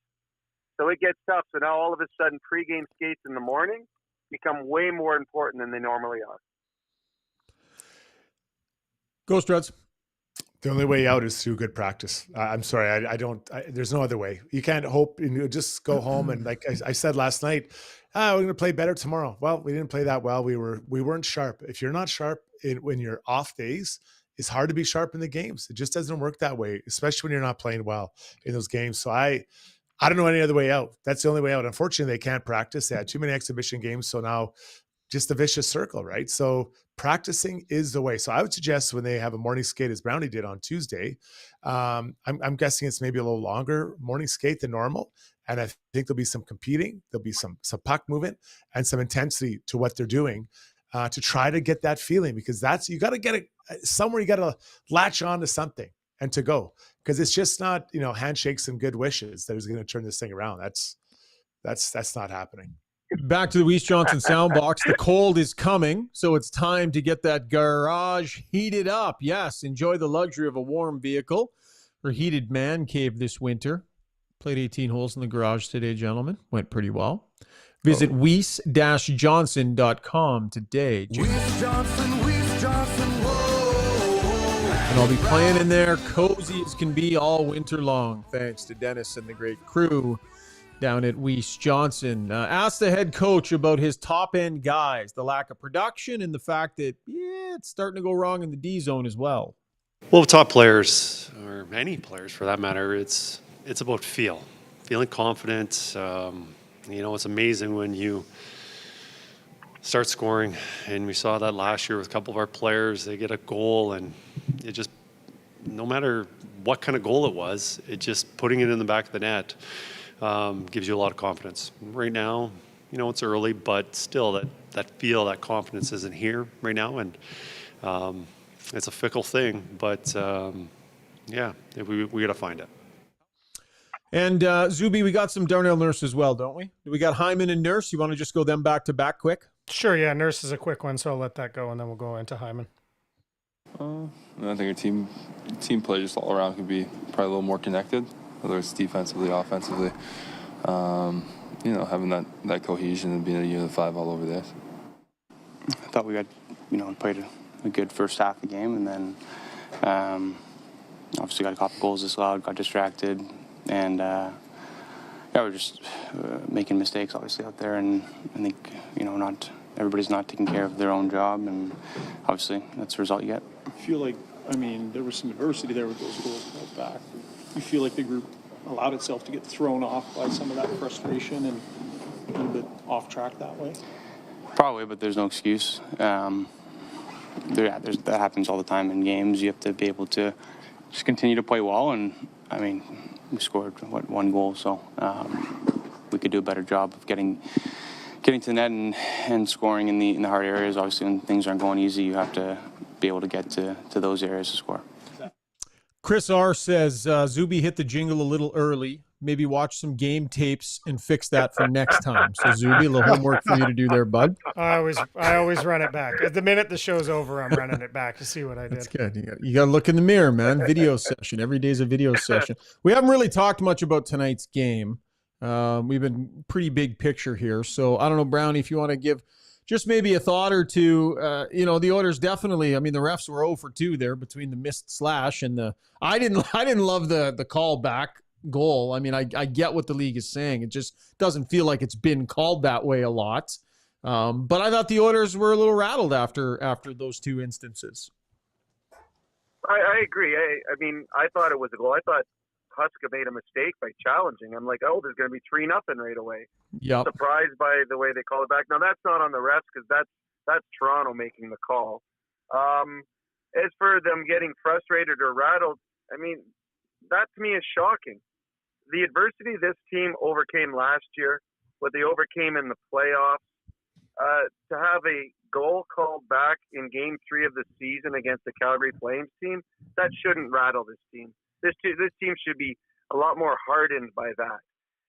C: So it gets tough. So now all of a sudden pregame skates in the morning become way more important than they normally are.
A: Go Struds.
B: The only way out is through good practice. I'm sorry. There's no other way. You can't hope and just go home. And like I said last night, we're going to play better tomorrow. Well, we didn't play that well. We weren't sharp. If you're not sharp when you're off days, it's hard to be sharp in the games. It just doesn't work that way, especially when you're not playing well in those games. So I don't know any other way out. That's the only way out. Unfortunately, they can't practice. They had too many exhibition games. So now just a vicious circle, right? So practicing is the way. So I would suggest when they have a morning skate, as Brownie did on Tuesday, I'm guessing it's maybe a little longer morning skate than normal. And I think there'll be some competing. There'll be some puck movement and some intensity to what they're doing to try to get that feeling, because you got to get it somewhere. You got to latch on to something and to go, because it's just not, handshakes and good wishes that is going to turn this thing around. That's not happening.
A: Back to the Weiss Johnson soundbox. The cold is coming, so it's time to get that garage heated up. Yes, enjoy the luxury of a warm vehicle or heated man cave this winter. Played 18 holes in the garage today, gentlemen. Went pretty well. Visit Weiss-Johnson.com today.
K: Weiss Johnson, whoa.
A: And I'll be playing in there cozy as can be all winter long, thanks to Dennis and the great crew down at Weiss Johnson. Asked the head coach about his top-end guys, the lack of production, and the fact that, it's starting to go wrong in the D zone as well.
L: Well, top players, or any players for that matter, it's about feeling confident. It's amazing when you start scoring, and we saw that last year with a couple of our players. They get a goal, and it just, no matter what kind of goal it was, it just putting it in the back of the net gives you a lot of confidence. Right now, it's early, but still that confidence isn't here right now, and it's a fickle thing, but we got to find it.
A: And Zuby, we got some Darnell Nurse as well, don't we? We got Hyman and Nurse. You want to just go them back to back quick?
M: Sure, yeah. Nurse is a quick one, so I'll let that go, and then we'll go into Hyman.
N: I think our team play just all around could be probably a little more connected, whether it's defensively, offensively. Having that cohesion and being a unit of five all over this.
G: I thought we had, played a good first half of the game, and then obviously got a couple goals disallowed, got distracted, and we're just making mistakes obviously out there, and I think not everybody's not taking care of their own job, and obviously that's the result you get.
O: I feel like there was some adversity there with those goals held back. You feel like the group allowed itself to get thrown off by some of that frustration and a little bit off track that way?
G: Probably, but there's no excuse. That happens all the time in games. You have to be able to just continue to play well, and we scored one goal, so we could do a better job of getting to the net and scoring in the hard areas. Obviously, when things aren't going easy, you have to be able to get to those areas to score.
A: Chris R. says, Zuby hit the jingle a little early. Maybe watch some game tapes and fix that for next time. So, Zuby, a little homework for you to do there, bud.
M: I always run it back. The minute the show's over, I'm running it back to see what I did.
A: That's good. You got to look in the mirror, man. Video session. Every day's a video session. We haven't really talked much about tonight's game. We've been pretty big picture here. So, I don't know, Brownie, if you want to give just maybe a thought or two. The Oilers definitely, the refs were 0 for 2 there between the missed slash and the – I didn't love the call back goal. I get what the league is saying. It just doesn't feel like it's been called that way a lot. But I thought the Oilers were a little rattled after those two instances.
C: I agree. I thought it was a goal. I thought Huska made a mistake by challenging. I'm like, there's going to be 3-0 right away.
A: Yep.
C: Surprised by the way they call it back. Now, that's not on the refs because that's Toronto making the call. As for them getting frustrated or rattled, that to me is shocking. The adversity this team overcame last year, what they overcame in the playoffs, to have a goal called back in Game 3 of the season against the Calgary Flames team, that shouldn't rattle this team. This team should be a lot more hardened by that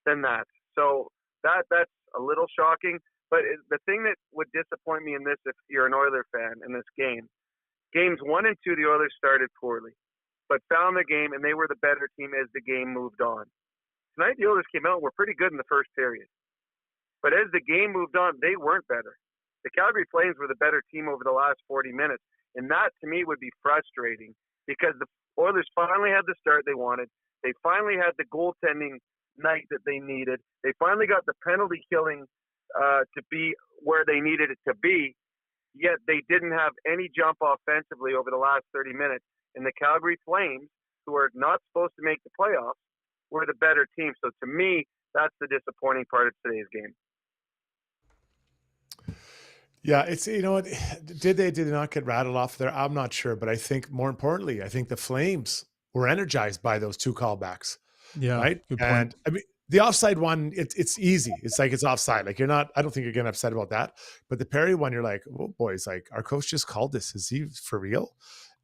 C: than that. So that's a little shocking. But the thing that would disappoint me in this, if you're an Oilers fan in this game, Games 1 and 2, the Oilers started poorly, but found the game, and they were the better team as the game moved on. Tonight, the Oilers came out and were pretty good in the first period. But as the game moved on, they weren't better. The Calgary Flames were the better team over the last 40 minutes, and that, to me, would be frustrating because the Oilers finally had the start they wanted. They finally had the goaltending night that they needed. They finally got the penalty killing to be where they needed it to be, yet they didn't have any jump offensively over the last 30 minutes. And the Calgary Flames, who are not supposed to make the playoffs, were the better team. So to me, that's the disappointing part of today's game.
B: Yeah, it's, what, did they not get rattled off there? I'm not sure, but I think more importantly, the Flames were energized by those two callbacks.
A: Yeah,
B: right.
A: Good point.
B: And the offside one, it's easy. It's like it's offside. Like I don't think you're getting upset about that. But the Perry one, you're like, oh boys, like our coach just called this. Is he for real?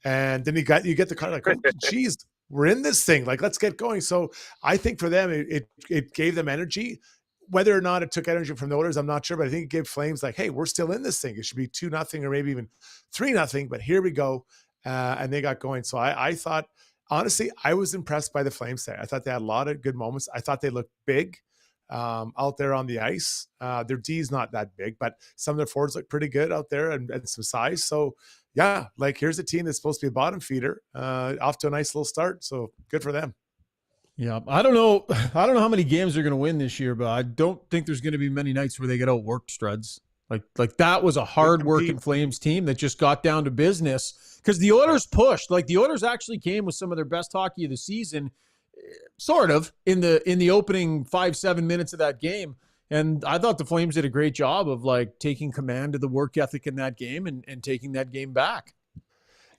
B: And then you get the card like, oh, geez, we're in this thing. Like, let's get going. So I think for them, it gave them energy. whether or not it took energy from the Oilers, I'm not sure, but I think it gave Flames like, hey, we're still in this thing. It should be 2-0 or maybe even 3-0, but here we go. And they got going. So I thought, honestly, I was impressed by the Flames there. I thought they had a lot of good moments. I thought they looked big out there on the ice. Their D's not that big, but some of their forwards look pretty good out there and some size. So yeah, like here's a team that's supposed to be a bottom feeder, off to a nice little start. So good for them.
A: Yeah, I don't know how many games they're going to win this year, but I don't think there's going to be many nights where they get outworked, Struds. Like that was a hard-working Flames team that just got down to business because the Oilers pushed. Like the Oilers actually came with some of their best hockey of the season, sort of in the opening 5-7 minutes of that game. And I thought the Flames did a great job of like taking command of the work ethic in that game and taking that game back.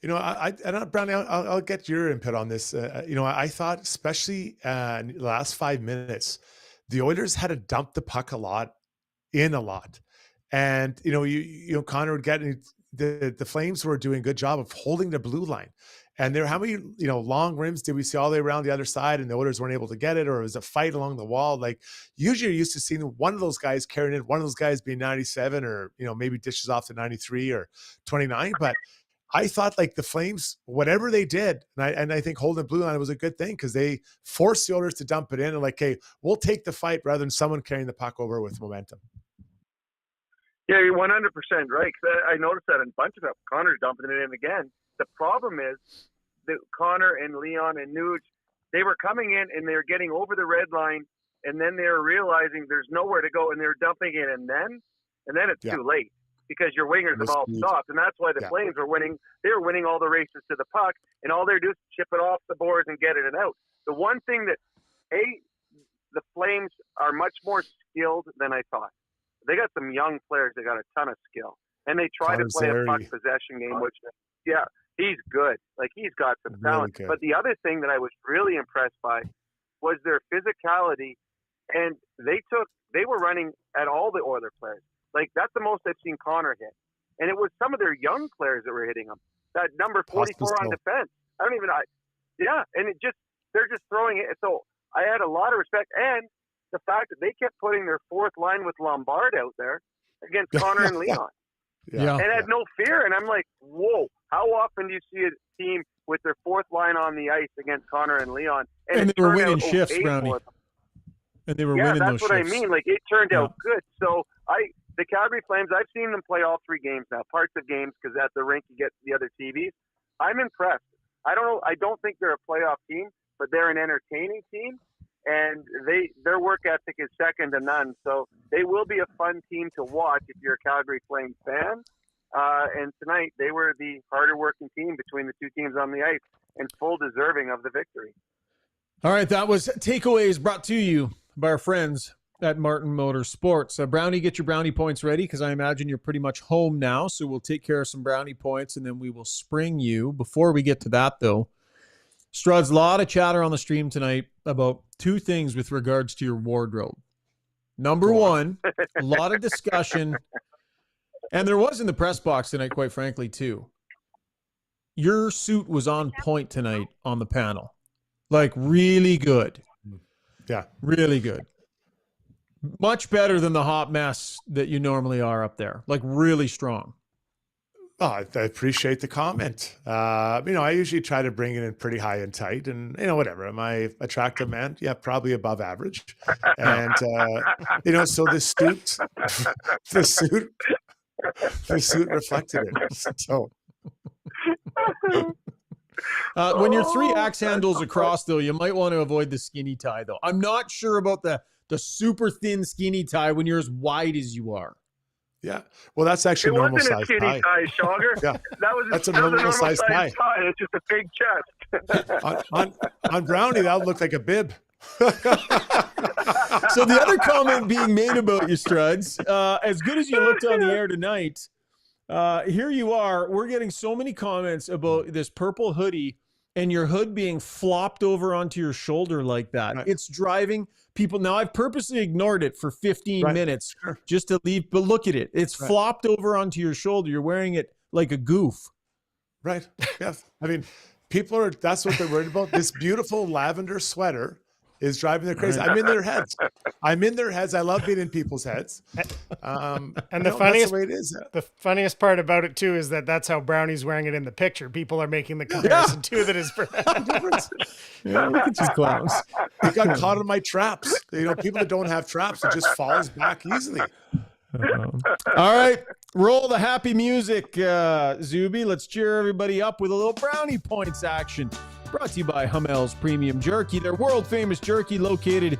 B: You know, Brownie, I'll get your input on this. You know, I thought, especially in the last 5 minutes, the Oilers had to dump the puck a lot. And, you know, Connor would get the Flames were doing a good job of holding the blue line. And how many, you know, long rims did we see all the way around the other side and the Oilers weren't able to get it, or it was a fight along the wall? Like usually you're used to seeing one of those guys carrying it, one of those guys being 97 or, you know, maybe dishes off to 93 or 29. But I thought like the Flames, whatever they did, and I think holding blue line was a good thing because they forced the Oilers to dump it in and like, hey, we'll take the fight rather than someone carrying the puck over with momentum.
C: Yeah, you're 100% right. I noticed that in a bunch of them. Connor dumping it in again. The problem is that Connor and Leon and Nuge, they were coming in and they were getting over the red line, and then they were realizing there's nowhere to go, and they were dumping it, and then it's too late. Because your wingers have all stopped, and that's why the Flames were winning. They were winning all the races to the puck, and all they do is chip it off the boards and get it and out. The one thing that, the Flames are much more skilled than I thought. They got some young players that got a ton of skill, and they try to play a puck possession game, which, he's good. Like, he's got some talent. But the other thing that I was really impressed by was their physicality, and they were running at all the Oiler players. Like, that's the most I've seen Connor hit. And it was some of their young players that were hitting him. That number 44 on defense. And they're just throwing it. So I had a lot of respect. And the fact that they kept putting their fourth line with Lombard out there against Connor and Leon. And had no fear. And I'm like, whoa, how often do you see a team with their fourth line on the ice against Connor and Leon?
A: And they were winning shifts, Brownie. And they were winning those shifts. Yeah, that's what I mean. Like, it turned out good. So the Calgary Flames, I've seen them play all three games now, parts of games, because at the rink you get the other TVs. I'm impressed. I don't know. I don't think they're a playoff team, but they're an entertaining team, and their work ethic is second to none. So they will be a fun team to watch if you're a Calgary Flames fan. And tonight they were the harder working team between the two teams on the ice and full deserving of the victory. All right, that was Takeaways brought to you by our friends at Martin Motorsports. Brownie, get your brownie points ready because I imagine you're pretty much home now. So we'll take care of some brownie points and then we will spring you. Before we get to that, though, Struds, a lot of chatter on the stream tonight about two things with regards to your wardrobe. Number one, a lot of discussion, and there was in the press box tonight, quite frankly, too. Your suit was on point tonight on the panel. Like, really good.
B: Yeah.
A: Really good. Much better than the hot mess that you normally are up there. Like, really strong.
B: Oh, I appreciate the comment. I usually try to bring it in pretty high and tight, and whatever. Am I attractive, man? Yeah, probably above average. And so the suit reflected it. So
A: when you're three axe handles across, though, you might want to avoid the skinny tie, though. I'm not sure about the super thin skinny tie when you're as wide as you are.
B: Yeah. Well, that's actually normal size tie.
C: It wasn't a skinny tie, Schauger.
B: Yeah.
C: That's a normal size tie. It's just a big chest.
B: on Brownie, that would look like a bib.
A: So the other comment being made about you, Struds, as good as you looked on the air tonight, here you are. We're getting so many comments about this purple hoodie and your hood being flopped over onto your shoulder like that. Right. It's driving people. Now, I've purposely ignored it for 15 minutes just to leave, but look at it. It's flopped over onto your shoulder. You're wearing it like a goof.
B: Right. Yeah. I mean, that's what they're worried about. This beautiful lavender sweater is driving them crazy. I'm in their heads. I love being in people's heads.
M: And
B: that's
M: the funniest,
B: the way it is.
M: the funniest part about it too is that's how Brownie's wearing it in the picture. People are making the comparison to that is for
A: Yeah, look at you clowns.
B: He got caught in my traps. People that don't have traps, it just falls back easily.
A: All right, roll the happy music, Zuby. Let's cheer everybody up with a little brownie points action. Brought to you by Hummel's Premium Jerky, their world-famous jerky located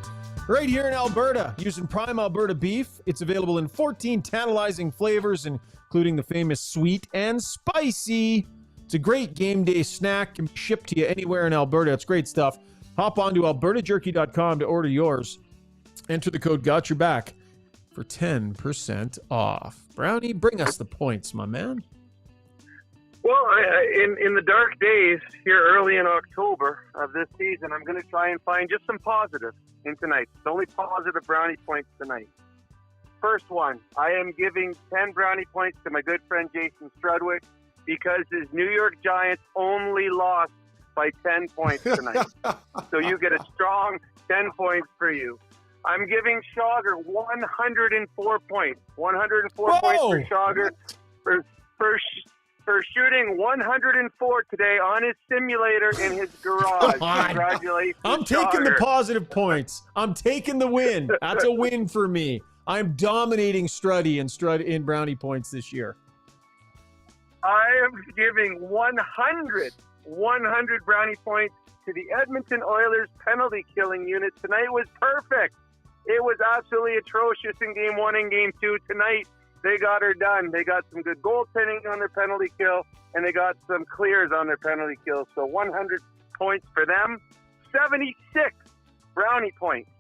A: right here in Alberta using prime Alberta beef. It's available in 14 tantalizing flavors, including the famous sweet and spicy. It's a great game day snack, can be shipped to you anywhere in Alberta. It's great stuff. Hop on to albertajerky.com to order yours. Enter the code GOTYOURBACK for 10% off. Brownie, bring us the points, my man.
C: Well, in the dark days here early in October of this season, I'm going to try and find just some positive in tonight. It's only positive brownie points tonight. First one, I am giving 10 brownie points to my good friend Jason Strudwick because his New York Giants only lost by 10 points tonight. So you get a strong 10 points for you. I'm giving Schauger 104 points. 104 points for Schauger for shooting 104 today on his simulator in his garage. Congratulations,
A: I'm taking the positive points. I'm taking the win. That's a win for me. I'm dominating Struddy in brownie points this year.
C: I am giving 100 brownie points to the Edmonton Oilers penalty killing unit. Tonight was perfect. It was absolutely atrocious in Game 1 and Game 2. Tonight, they got her done. They got some good goaltending on their penalty kill, and they got some clears on their penalty kill. So 100 points for them. 76 brownie points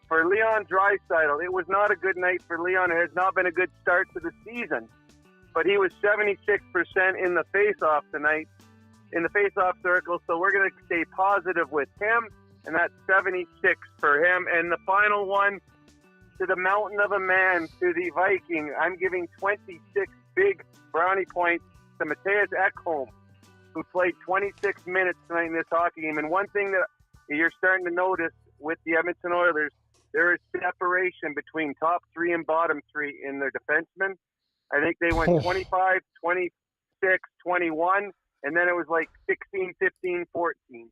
C: for Leon Draisaitl. It was not a good night for Leon. It has not been a good start to the season. But he was 76% in the face-off tonight, in the face-off circle. So we're going to stay positive with him, and that's 76 for him. And the final one, to the mountain of a man, to the Viking, I'm giving 26 big brownie points to Matthias Ekholm, who played 26 minutes tonight in this hockey game. And one thing that you're starting to notice with the Edmonton Oilers, there is separation between top three and bottom three in their defensemen. I think they went 25, 26, 21, and then it was like 16, 15, 14.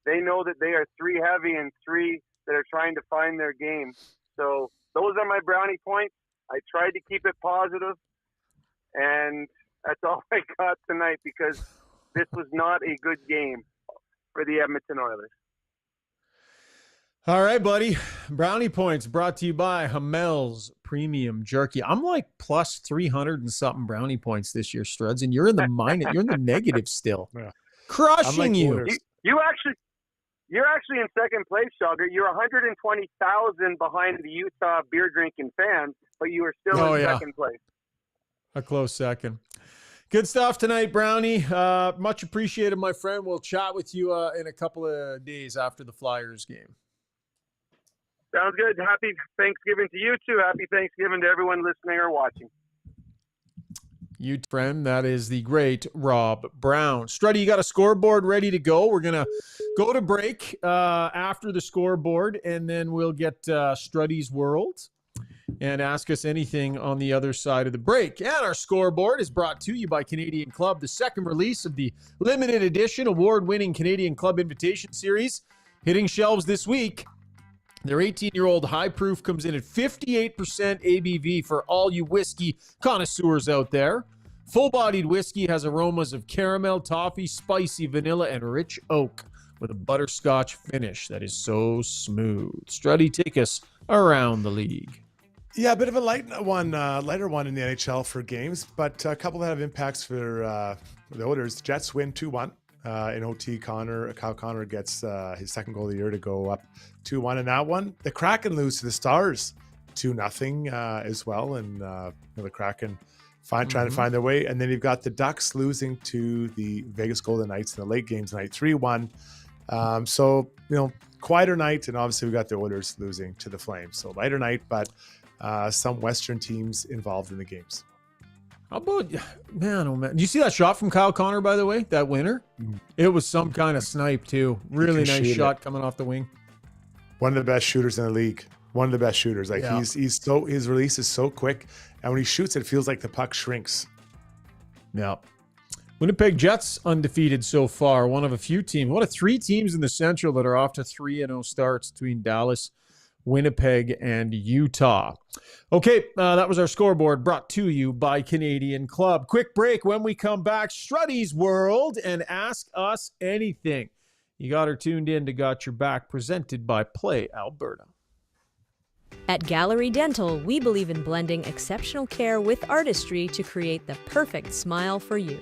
C: They know that they are three heavy and three that are trying to find their game. So those are my brownie points. I tried to keep it positive, and that's all I got tonight because this was not a good game for the Edmonton Oilers.
A: All right, buddy. Brownie points brought to you by Hummel's Premium Jerky. I'm like plus 300 and something brownie points this year, Struds, and you're in the minus. You're in the negative still. Yeah. Crushing you.
C: You're actually in second place, Schauger. You're 120,000 behind the Utah beer drinking fans, but you are still in second place.
A: A close second. Good stuff tonight, Brownie. Much appreciated, my friend. We'll chat with you in a couple of days after the Flyers game.
C: Sounds good. Happy Thanksgiving to you too. Happy Thanksgiving to everyone listening or watching.
A: You, friend, that is the great Rob Brown. Struddy, you got a scoreboard ready to go. We're going to go to break after the scoreboard, and then we'll get Struddy's World and ask us anything on the other side of the break. And our scoreboard is brought to you by Canadian Club, the second release of the limited edition award-winning Canadian Club Invitation Series, hitting shelves this week. Their 18-year-old high proof comes in at 58% ABV for all you whiskey connoisseurs out there. Full-bodied whiskey has aromas of caramel, toffee, spicy, vanilla, and rich oak with a butterscotch finish that is so smooth. Struddy, take us around the league.
B: Yeah, a bit of a lighter one in the NHL for games, but a couple that have impacts for the Oilers. Jets win 2-1. In OT, Kyle Connor gets his second goal of the year to go up 2-1 in that one. The Kraken lose to the Stars 2-0 as well, and the Kraken trying to find their way. And then you've got the Ducks losing to the Vegas Golden Knights in the late game tonight, 3-1. So, quieter night, and obviously we got the Oilers losing to the Flames. So lighter night, but some Western teams involved in the games.
A: How about, man, oh man. Do you see that shot from Kyle Connor, by the way? That winner? It was some kind of snipe, too. Really nice shot coming off the wing.
B: One of the best shooters in the league. One of the best shooters. Like
A: Yeah.
B: his release is so quick, and when he shoots, it feels like the puck shrinks.
A: Yeah. Winnipeg Jets undefeated so far. One of a few teams. One of 3 teams in the Central that are off to 3-0 starts between Dallas, Winnipeg, and Utah. Okay, that was our scoreboard brought to you by Canadian Club. Quick break. When we come back, Struddy's World and Ask Us Anything. You got her tuned in to Got Your Back, presented by Play Alberta.
K: At Gallery Dental, we believe in blending exceptional care with artistry to create the perfect smile for you.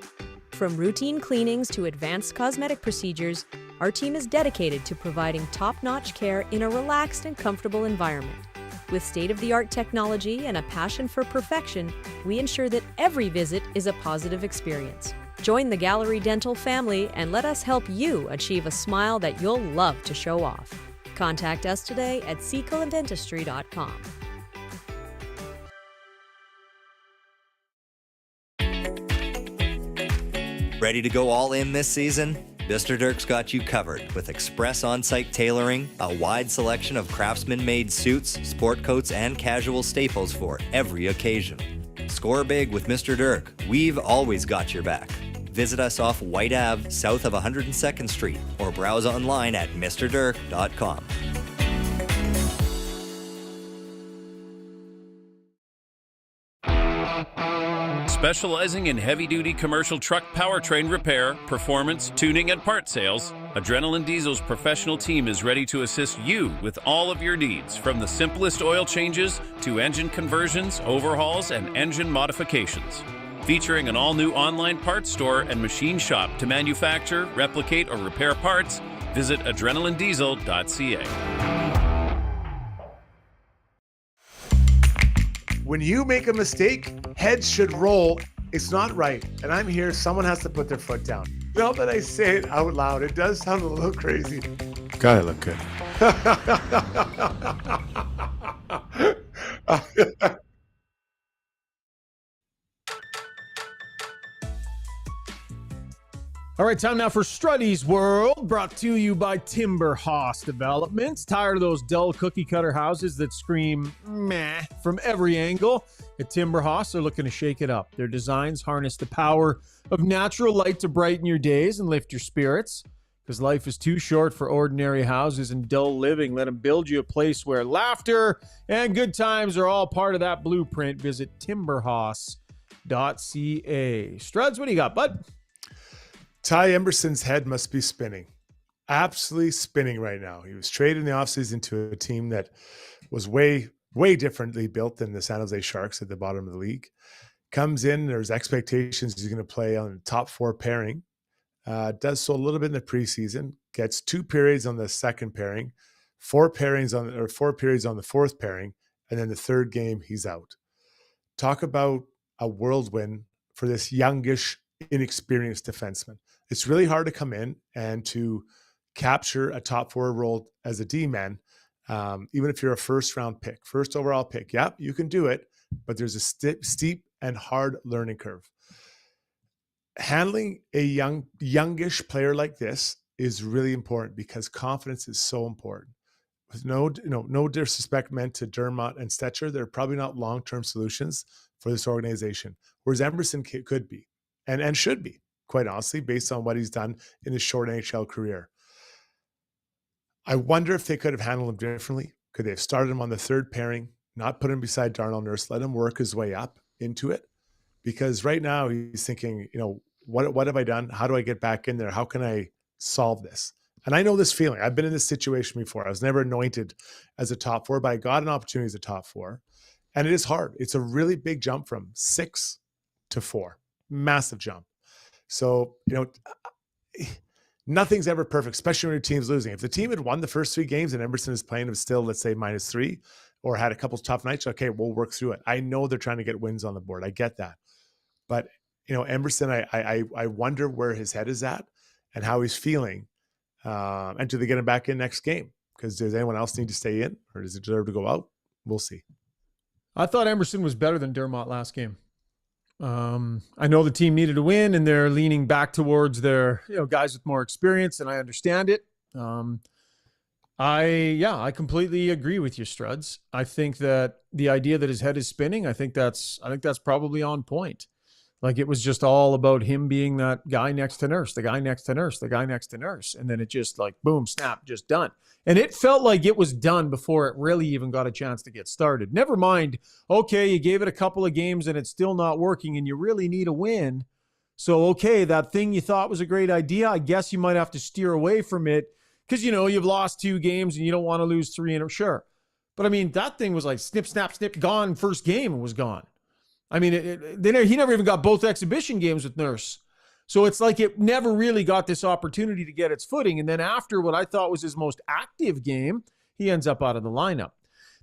K: From routine cleanings to advanced cosmetic procedures, our team is dedicated to providing top-notch care in a relaxed and comfortable environment. With state-of-the-art technology and a passion for perfection, we ensure that every visit is a positive experience. Join the Gallery Dental family and let us help you achieve a smile that you'll love to show off. Contact us today at secolandentistry.com.
P: Ready to go all in this season? Mr. Dirk's got you covered with express on-site tailoring, a wide selection of craftsman-made suits, sport coats, and casual staples for every occasion. Score big with Mr. Dirk. We've always got your back. Visit us off White Ave, south of 102nd Street, or browse online at mrdirk.com.
Q: Specializing in heavy-duty commercial truck powertrain repair, performance, tuning, and part sales, Adrenaline Diesel's professional team is ready to assist you with all of your needs, from the simplest oil changes to engine conversions, overhauls, and engine modifications. Featuring an all-new online parts store and machine shop to manufacture, replicate, or repair parts, visit adrenalinediesel.ca.
B: When you make a mistake, heads should roll. It's not right. And I'm here. Someone has to put their foot down. Now that I say it out loud, it does sound a little crazy.
A: God, I look good. All right, time now for Struddy's World, brought to you by Timber House Developments. Tired of those dull cookie cutter houses that scream meh from every angle? At Timber House, they're looking to shake it up. Their designs harness the power of natural light to brighten your days and lift your spirits. Because life is too short for ordinary houses and dull living. Let them build you a place where laughter and good times are all part of that blueprint. Visit timberhouse.ca. Struds, what do you got, bud?
B: Ty Emberson's head must be spinning. Absolutely spinning right now. He was traded in the offseason to a team that was way differently built than the San Jose Sharks at the bottom of the league. Comes in, there's expectations he's going to play on the top 4 pairing. Does so a little bit in the preseason. Gets 2 periods on the second pairing, 4 periods on the 4th pairing, and then the third game he's out. Talk about a whirlwind for this youngish, inexperienced defenseman. It's really hard to come in and to capture a top 4 role as a D-man, even if you're a first overall pick. Yep, you can do it, but there's a steep and hard learning curve. Handling a youngish player like this is really important because confidence is so important. With no disrespect meant to Dermott and Stetcher, they're probably not long-term solutions for this organization, whereas Emerson could be and should be, quite honestly, based on what he's done in his short NHL career. I wonder if they could have handled him differently. Could they have started him on the 3rd pairing, not put him beside Darnell Nurse, let him work his way up into it? Because right now he's thinking, what have I done? How do I get back in there? How can I solve this? And I know this feeling. I've been in this situation before. I was never anointed as a top 4, but I got an opportunity as a top 4. And it is hard. It's a really big jump from 6 to 4. Massive jump. So, nothing's ever perfect, especially when your team's losing. If the team had won the first 3 games and Emerson is playing, it was still, let's say, -3 or had a couple of tough nights, okay, we'll work through it. I know they're trying to get wins on the board. I get that. But, Emerson, I wonder where his head is at and how he's feeling. And do they get him back in next game? Because does anyone else need to stay in, or does it deserve to go out? We'll see.
A: I thought Emerson was better than Dermott last game. I know the team needed to win, and they're leaning back towards their guys with more experience, and I understand it. I completely agree with you, Struds. I think that the idea that his head is spinning, I think that's probably on point. Like it was just all about him being that guy next to Nurse, the guy next to Nurse, the guy next to Nurse. And then it just like, boom, snap, just done. And it felt like it was done before it really even got a chance to get started. Never mind, okay, you gave it a couple of games and it's still not working and you really need a win. So, okay, that thing you thought was a great idea, I guess you might have to steer away from it because, you've lost 2 games and you don't want to lose 3 in a sure. But I mean, that thing was like snip, snap, snip, gone first game and was gone. I mean, he never even got both exhibition games with Nurse. So it's like it never really got this opportunity to get its footing. And then after what I thought was his most active game, he ends up out of the lineup.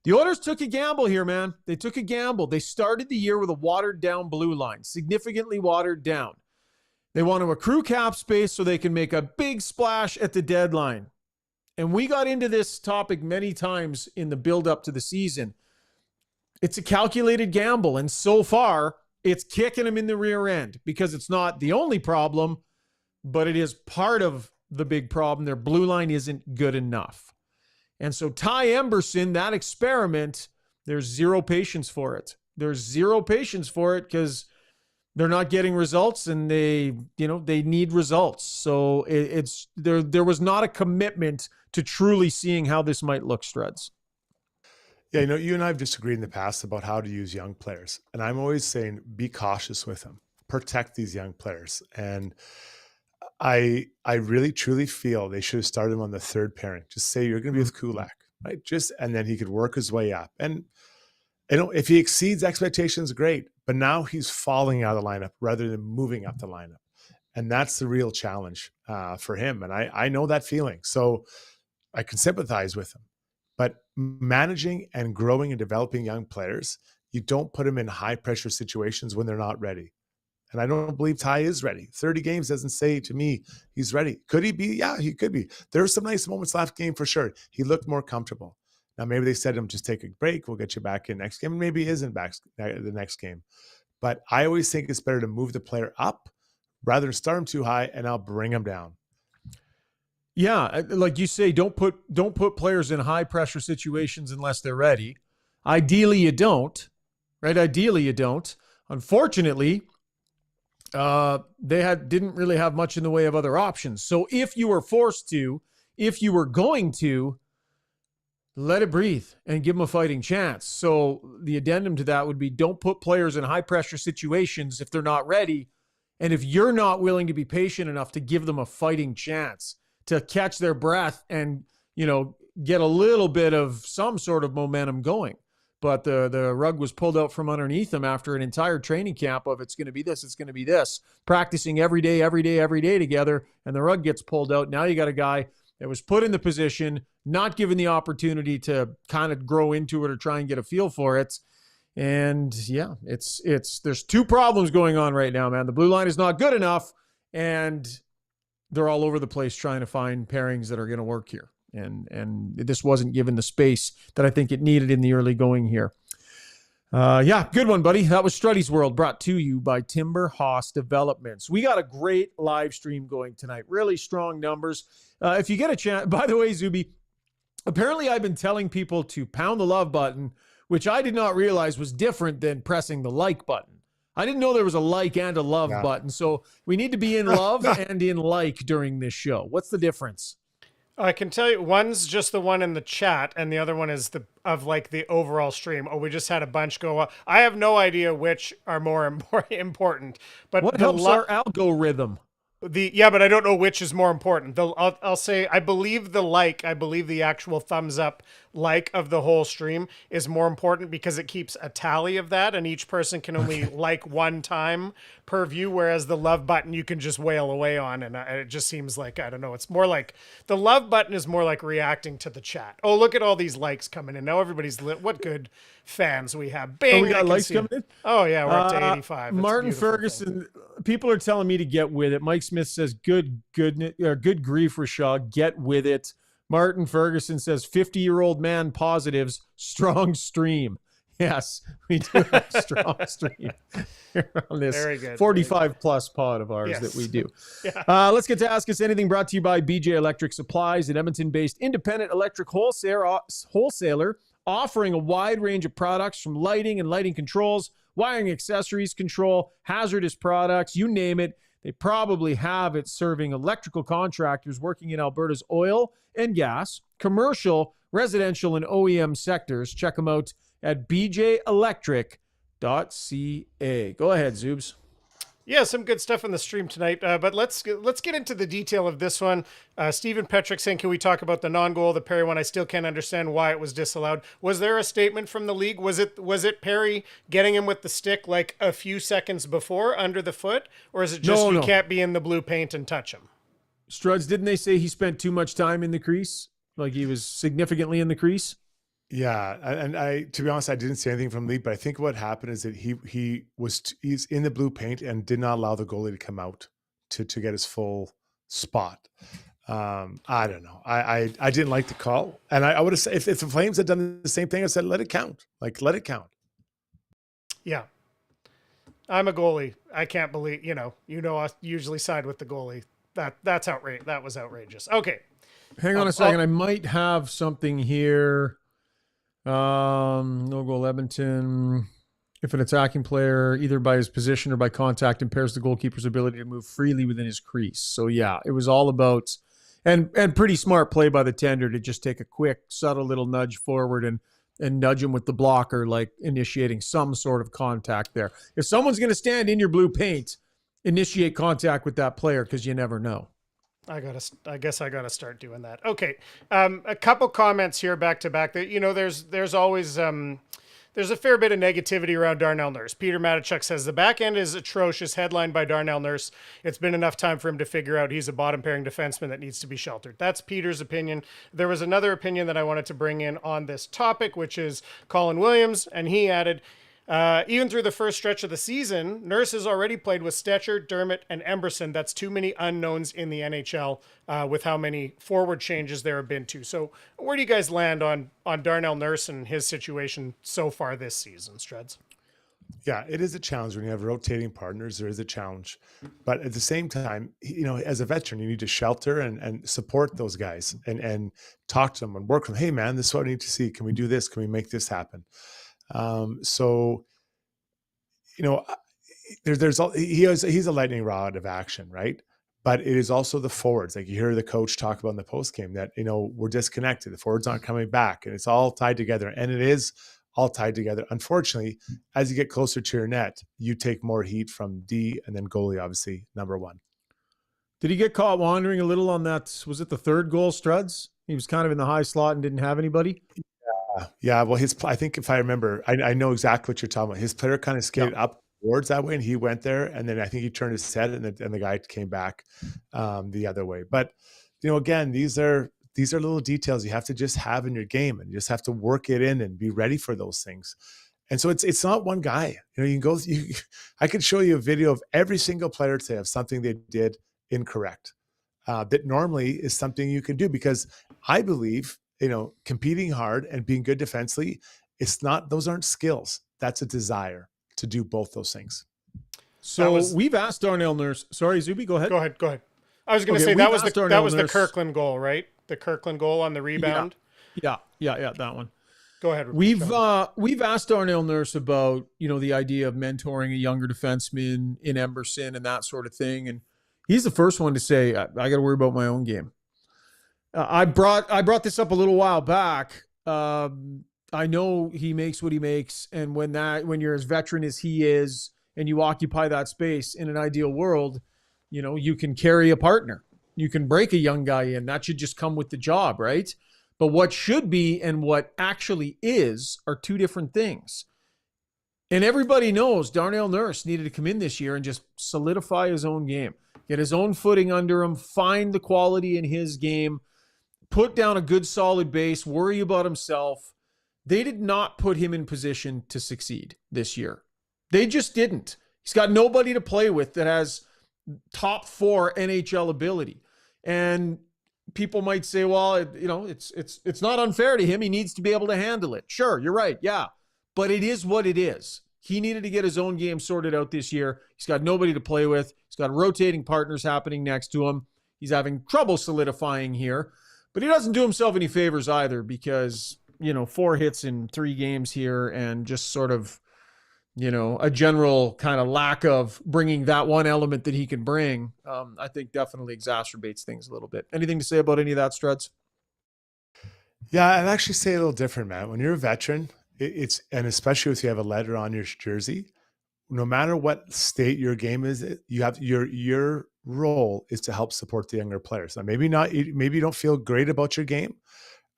A: The Oilers took a gamble here, man. They took a gamble. They started the year with a watered-down blue line, significantly watered down. They want to accrue cap space so they can make a big splash at the deadline. And we got into this topic many times in the build-up to the season. It's a calculated gamble, and so far, it's kicking them in the rear end because it's not the only problem, but it is part of the big problem. Their blue line isn't good enough. And so Ty Emberson, that experiment, there's zero patience for it. There's zero patience for it because they're not getting results and they need results. So there was not a commitment to truly seeing how this might look, Struds.
B: Yeah, you and I have disagreed in the past about how to use young players. And I'm always saying, be cautious with them. Protect these young players. And I really, truly feel they should have started him on the third pairing. Just say you're going to be with Kulak, right? And then he could work his way up. And, if he exceeds expectations, great. But now he's falling out of the lineup rather than moving up the lineup. And that's the real challenge for him. And I know that feeling. So I can sympathize with him. But managing and growing and developing young players, you don't put them in high pressure situations when they're not ready. And I don't believe Ty is ready. 30 games doesn't say to me he's ready. Could he be? Yeah, he could be. There were some nice moments last game for sure. He looked more comfortable. Now, maybe they said to him, just take a break. We'll get you back in next game. And maybe he isn't back the next game. But I always think it's better to move the player up rather than start him too high and I'll bring him down.
A: Yeah, like you say, don't put players in high pressure situations unless they're ready. Ideally, you don't, right? Ideally, you don't. Unfortunately, they didn't really have much in the way of other options. So if you were forced to, if you were going to, let it breathe and give them a fighting chance. So the addendum to that would be don't put players in high pressure situations if they're not ready. And if you're not willing to be patient enough to give them a fighting chance, to catch their breath and, get a little bit of some sort of momentum going. But the rug was pulled out from underneath them after an entire training camp of it's going to be this, it's going to be this, practicing every day together, and the rug gets pulled out. Now you got a guy that was put in the position, not given the opportunity to kind of grow into it or try and get a feel for it. And yeah, there's 2 problems going on right now, man. The blue line is not good enough, and they're all over the place trying to find pairings that are going to work here. And this wasn't given the space that I think it needed in the early going here. Yeah, good one, buddy. That was Struddy's World, brought to you by Timber Hoss Developments. We got a great live stream going tonight. Really strong numbers. If you get a chance, by the way, Zuby, apparently I've been telling people to pound the love button, which I did not realize was different than pressing the like button. I didn't know there was a like and a love button. So we need to be in love and in like during this show. What's the difference?
M: I can tell you, one's just the one in the chat, and the other one is the overall stream. Oh, we just had a bunch go up. I have no idea which are more important. But
A: what helps our algorithm?
M: But I don't know which is more important. I'll say I believe the actual thumbs up like of the whole stream is more important because it keeps a tally of that, and each person can only like one time per view, whereas the love button you can just wail away on, and it just seems like, I don't know, it's more like the love button is more like reacting to the chat. Oh, look at all these likes coming in. Now everybody's lit. What good fans we have. Bing,
A: we got likes coming in?
M: Oh yeah, we're up to 85. It's
A: Martin Ferguson, people are telling me to get with it. Mike Smith says, good grief, Rishaug, get with it. Martin Ferguson says, 50-year-old man positives, strong stream. Yes, we do have a strong stream here on this
M: Very good.
A: 45 plus pod of ours that we do.
M: Yeah.
A: Let's get to Ask Us Anything, brought to you by BJ Electric Supplies, an Edmonton-based independent electric wholesaler offering a wide range of products from lighting and lighting controls, wiring accessories, control, hazardous products, you name it. They probably have it, serving electrical contractors working in Alberta's oil and gas, commercial, residential, and OEM sectors. Check them out at bjelectric.ca. Go ahead, Zoobs.
M: Yeah, some good stuff on the stream tonight, but let's get into the detail of this one. Stephen Petrick saying, can we talk about the non-goal, the Perry one? I still can't understand why it was disallowed. Was there a statement from the league? Was it Perry getting him with the stick like a few seconds before under the foot? Or is it just you can't be in the blue paint and touch him?
A: Struds, didn't they say he spent too much time in the crease? Like he was significantly in the crease?
B: Yeah, and I, to be honest, I didn't see anything from Lee, but I think what happened is that he's in the blue paint and did not allow the goalie to come out to get his full spot. I don't know. I didn't like the call, and I would have said if the Flames had done the same thing, I said let it count. Like let it count.
M: Yeah, I'm a goalie. I can't believe I usually side with the goalie. That's outrageous. That was outrageous. Okay,
A: hang on a second. I might have something here. No goal, Edmonton. If an attacking player, either by his position or by contact, impairs the goalkeeper's ability to move freely within his crease. So yeah, it was all about, and pretty smart play by the tender to just take a quick, subtle little nudge forward and nudge him with the blocker, like initiating some sort of contact there. If someone's going to stand in your blue paint, initiate contact with that player, because you never know.
M: I guess I gotta start doing that. Okay, a couple comments here back to back. That there's always there's a fair bit of negativity around Darnell Nurse. Peter Matichuk says the back end is atrocious, headlined by Darnell Nurse. It's been enough time for him to figure out he's a bottom pairing defenseman that needs to be sheltered. That's Peter's opinion. There was another opinion that I wanted to bring in on this topic, which is Colin Williams, and he added, even through the first stretch of the season, Nurse has already played with Stetcher, Dermott, and Emberson. That's too many unknowns in the NHL with how many forward changes there have been too. So where do you guys land on Darnell Nurse and his situation so far this season, Struds?
B: Yeah, it is a challenge when you have rotating partners. There is a challenge. But at the same time, as a veteran, you need to shelter and support those guys and talk to them and work with them. Hey, man, this is what I need to see. Can we do this? Can we make this happen? He's a lightning rod of action, right? But it is also the forwards. Like you hear the coach talk about in the post game that, we're disconnected. The forwards aren't coming back, and it's all tied together. And it is all tied together. Unfortunately, as you get closer to your net, you take more heat from D, and then goalie, obviously, number one.
A: Did he get caught wandering a little on that? Was it the third goal, Struds? He was kind of in the high slot and didn't have anybody.
B: Yeah. Well, I think if I remember, I know exactly what you're talking about. His player kind of skated up towards that way, and he went there, and then I think he turned his head, and the guy came back the other way. But again, these are little details you have to just have in your game, and you just have to work it in and be ready for those things. And so it's not one guy. You can go. I could show you a video of every single player today of something they did incorrect that normally is something you can do, because I believe. Competing hard and being good defensively, those aren't skills. That's a desire to do both those things.
A: So we've asked Darnell Nurse. Sorry, Zuby, go ahead.
M: Go ahead. I was going to say that was the Kirkland goal, right? The Kirkland goal on the rebound.
A: Yeah, that one.
M: Go ahead.
A: We've asked Darnell Nurse about, the idea of mentoring a younger defenseman in Emberson and that sort of thing. And he's the first one to say, I got to worry about my own game. I brought this up a little while back. I know he makes what he makes, and when you're as veteran as he is, and you occupy that space in an ideal world, you can carry a partner. You can break a young guy in. That should just come with the job, right? But what should be and what actually is are two different things. And everybody knows Darnell Nurse needed to come in this year and just solidify his own game, get his own footing under him, find the quality in his game, put down a good solid base, worry about himself. They did not put him in position to succeed this year. They just didn't. He's got nobody to play with that has top 4 NHL ability. And people might say, well, it's not unfair to him. He needs to be able to handle it. Sure, you're right. Yeah. but it is what it is. He needed to get his own game sorted out this year. He's got nobody to play with. He's got rotating partners happening next to him. He's having trouble solidifying here, but he doesn't do himself any favors either because, 4 hits in 3 games here and just sort of, a general kind of lack of bringing that one element that he can bring, I think definitely exacerbates things a little bit. Anything to say about any of that, Struds?
B: Yeah, I'd actually say a little different, man. When you're a veteran, and especially if you have a letter on your jersey, no matter what state your game is, you have your role is to help support the younger players. Now, maybe you don't feel great about your game.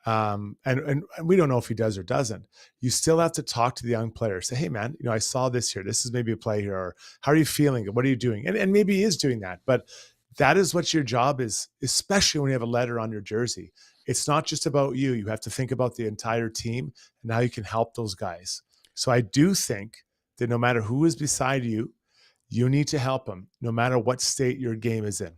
B: And we don't know if he does or doesn't. You still have to talk to the young player. Say, hey man, I saw this here. This is maybe a play here, or how are you feeling? What are you doing? And maybe he is doing that, but that is what your job is, especially when you have a letter on your jersey. It's not just about you. You have to think about the entire team and how you can help those guys. So I do think that no matter who is beside you, you need to help them, no matter what state your game is in.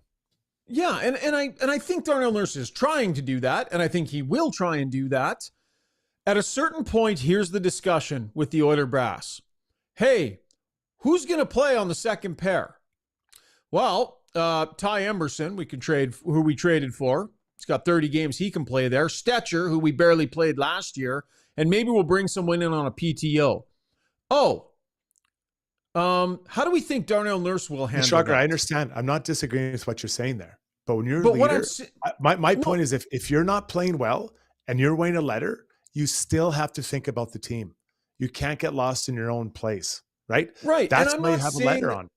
A: Yeah, and I think Darnell Nurse is trying to do that, and I think he will try and do that. At a certain point, here's the discussion with the Oiler brass. Hey, who's going to play on the second pair? Well, Ty Emberson, who we traded for. He's got 30 games he can play there. Stetcher, who we barely played last year, and maybe we'll bring someone in on a PTO. How do we think Darnell Nurse will handle
B: Rishaug,
A: that?
B: I understand. I'm not disagreeing with what you're saying there. But when you're a leader, my point is if you're not playing well and you're writing a letter, you still have to think about the team. You can't get lost in your own place, right?
A: Right.
B: That's why you have a letter on.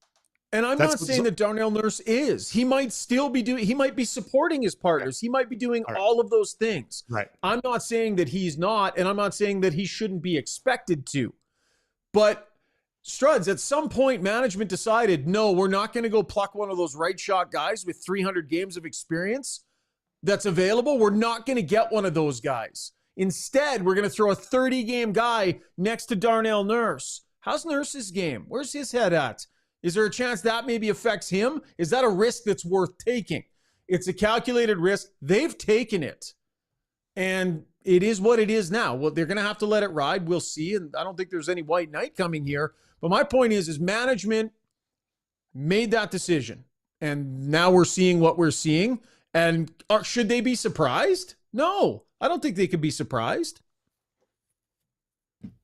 A: And I'm not saying that Darnell Nurse is. He might still be he might be supporting his partners. He might be doing all of those things.
B: Right.
A: I'm not saying that he's not, and I'm not saying that he shouldn't be expected to. But Struds, at some point, management decided, no, we're not going to go pluck one of those right shot guys with 300 games of experience that's available. We're not going to get one of those guys. Instead, we're going to throw a 30-game guy next to Darnell Nurse. How's Nurse's game? Where's his head at? Is there a chance that maybe affects him? Is that a risk that's worth taking? It's a calculated risk. They've taken it. And it is what it is now. Well, they're going to have to let it ride. We'll see. And I don't think there's any white knight coming here. But my point is management made that decision. And now we're seeing what we're seeing. And should they be surprised? No, I don't think they could be surprised.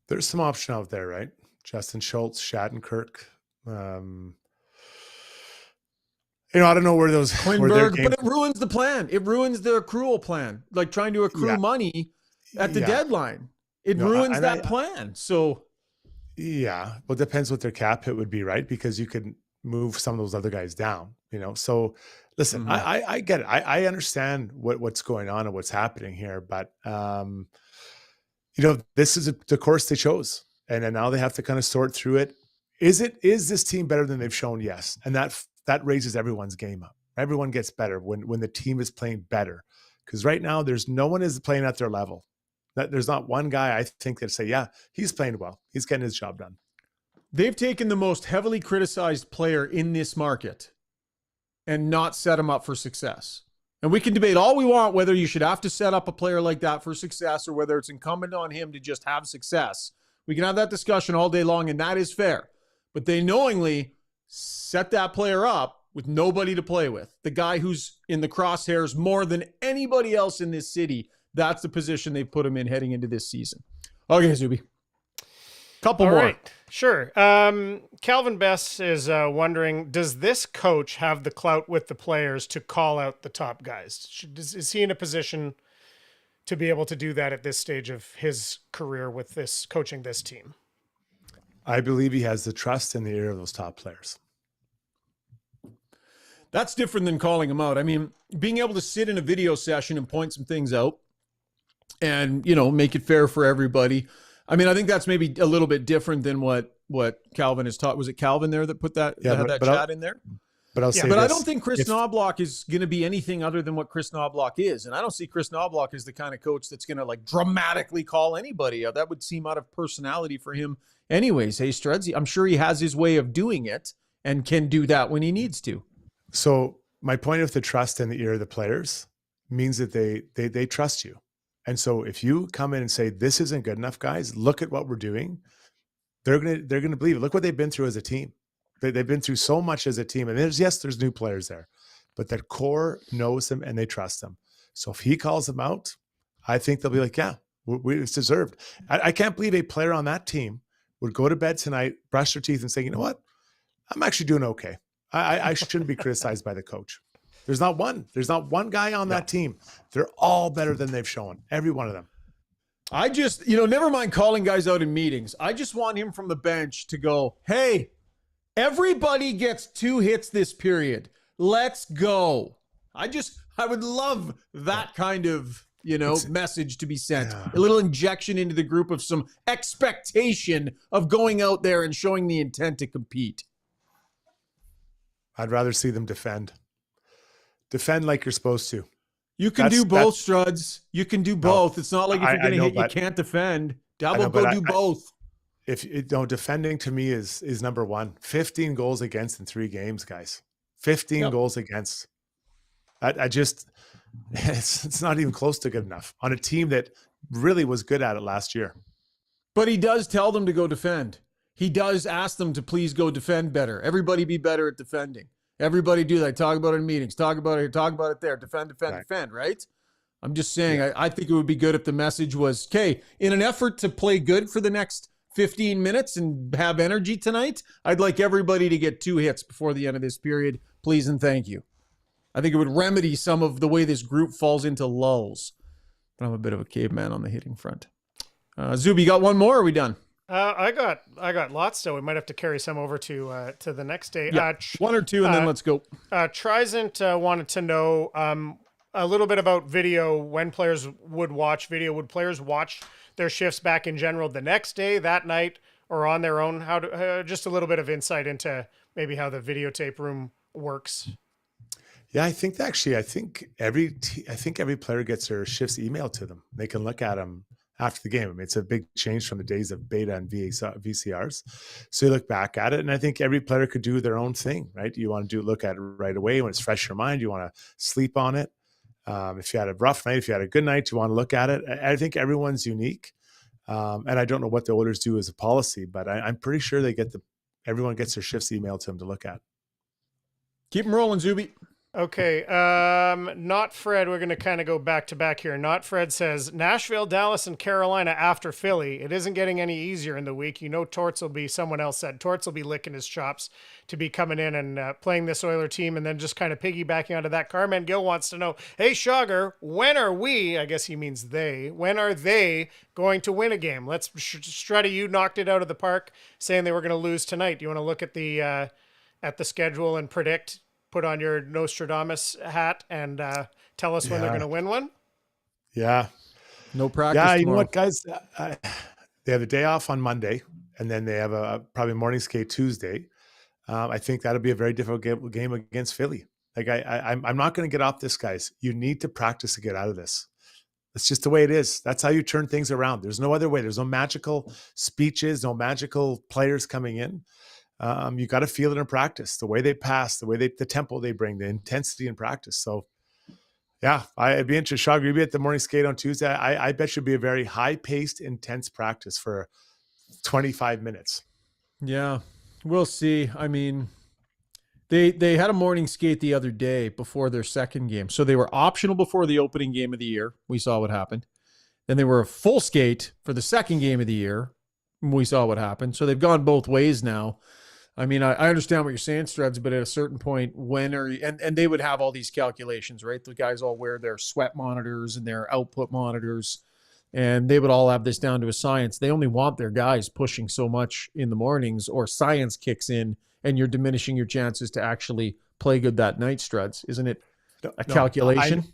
B: There's some option out there, right? Justin Schultz, Shattenkirk. I don't know where those
A: Klingberg, but it ruins the plan. It ruins the accrual plan. Like trying to accrue money at the deadline. It ruins that plan. So
B: yeah, well, it depends what their cap hit would be, right? Because you could move some of those other guys down, So listen, I get it. I understand what's going on and what's happening here, but this is the course they chose, and then now they have to kind of sort through it. Is this team better than they've shown? Yes, and that raises everyone's game up. Everyone gets better when the team is playing better, because right now there's no one is playing at their level. There's not one guy I think that say, yeah, he's playing well. He's getting his job done.
A: They've taken the most heavily criticized player in this market and not set him up for success. And we can debate all we want whether you should have to set up a player like that for success or whether it's incumbent on him to just have success. We can have that discussion all day long, and that is fair. But they knowingly set that player up with nobody to play with. The guy who's in the crosshairs more than anybody else in this city. That's the position they've put him in heading into this season. Okay, Zuby. Couple more.
M: Right. Sure. Calvin Bess is wondering, does this coach have the clout with the players to call out the top guys? Is he in a position to be able to do that at this stage of his career with coaching this team?
B: I believe he has the trust in the ear of those top players.
A: That's different than calling them out. I mean, being able to sit in a video session and point some things out and, make it fair for everybody. I mean, I think that's maybe a little bit different than what Calvin has taught. Was it Calvin there that put that, chat in there?
B: But I'll say
A: I don't think Chris Knobloch is going to be anything other than what Chris Knobloch is. And I don't see Chris Knobloch as the kind of coach that's going to dramatically call anybody out. That would seem out of personality for him anyways. Hey, Struds, I'm sure he has his way of doing it and can do that when he needs to.
B: So my point of the trust in the ear of the players means that they trust you. And so if you come in and say, this isn't good enough, guys, look at what we're doing, they're gonna believe it. Look what they've been through as a team. They've been through so much as a team. And there's new players there, but that core knows them and they trust them. So if he calls them out, I think they'll be like, yeah, it's deserved. I can't believe a player on that team would go to bed tonight, brush their teeth and say, you know what? I'm actually doing okay. I shouldn't be criticized by the coach. There's not one guy on that team. They're all better than they've shown. Every one of them.
A: I just, never mind calling guys out in meetings. I just want him from the bench to go, hey, everybody gets 2 hits this period. Let's go. I would love that kind of, message to be sent. A little injection into the group of some expectation of going out there and showing the intent to compete.
B: I'd rather see them defend. Defend like you're supposed to.
A: You can do both, Struds. You can do both. It's not like if you're going to hit, you can't defend. Double go do both.
B: Defending to me is number one. 15 goals against in 3 games, guys. 15 goals against. It's not even close to good enough on a team that really was good at it last year.
A: But he does tell them to go defend. He does ask them to please go defend better. Everybody be better at defending. Everybody do that. Talk about it in meetings. Talk about it here. Talk about it there. Defend, right? I'm just saying, I think it would be good if the message was, okay, in an effort to play good for the next 15 minutes and have energy tonight, I'd like everybody to get 2 hits before the end of this period. Please and thank you. I think it would remedy some of the way this group falls into lulls. But I'm a bit of a caveman on the hitting front. Zuby, got one more, or are we done?
M: I got lots still. We might have to carry some over to the next day.
A: Yeah, 1 or 2, and then let's go.
M: Trizent wanted to know a little bit about video. When players would watch video, would players watch their shifts back in general the next day, that night, or on their own? Just a little bit of insight into maybe how the videotape room works.
B: Yeah, I think every player gets their shifts emailed to them. They can look at them after the game. I mean, it's a big change from the days of beta and VCRs. So you look back at it, and I think every player could do their own thing, right? You want to look at it right away when it's fresh in your mind. You want to sleep on it. If you had a rough night, if you had a good night, you want to look at it. I think everyone's unique. And I don't know what the Oilers do as a policy, but I'm pretty sure everyone gets their shifts emailed to them to look at.
A: Keep them rolling, Zuby.
M: Okay, Not Fred, we're going to kind of go back to back here. Not Fred says, Nashville, Dallas, and Carolina after Philly. It isn't getting any easier in the week. Torts will be, someone else said, Torts will be licking his chops to be coming in and playing this Oiler team, and then just kind of piggybacking onto that. Carmen Gill wants to know, hey, Shogger, when are we, I guess he means they, when are they going to win a game? Struddy, you knocked it out of the park saying they were going to lose tonight. Do you want to look at the schedule and predict? Put on your Nostradamus hat and tell us when they're going to win one?
B: Yeah.
A: No practice
B: Yeah, you
A: tomorrow.
B: know what, guys? They have a day off on Monday, and then they have a probably morning skate Tuesday. I think that'll be a very difficult game against Philly. Like I'm not going to get off this, guys. You need to practice to get out of this. It's just the way it is. That's how you turn things around. There's no other way. There's no magical speeches, no magical players coming in. You got to feel it in practice, the way they pass, the tempo they bring, the intensity in practice. So yeah, I'd be interested. Shog, you'll be at the morning skate on Tuesday. I bet you'll be a very high paced, intense practice for 25 minutes.
A: Yeah, we'll see. I mean, they had a morning skate the other day before their second game. So they were optional before the opening game of the year. We saw what happened. Then they were a full skate for the second game of the year. We saw what happened. So they've gone both ways now. I mean, I understand what you're saying, Struds, but at a certain point, and they would have all these calculations, right? The guys all wear their sweat monitors and their output monitors, and they would all have this down to a science. They only want their guys pushing so much in the mornings, or science kicks in, and you're diminishing your chances to actually play good that night, Struds. Isn't it a calculation?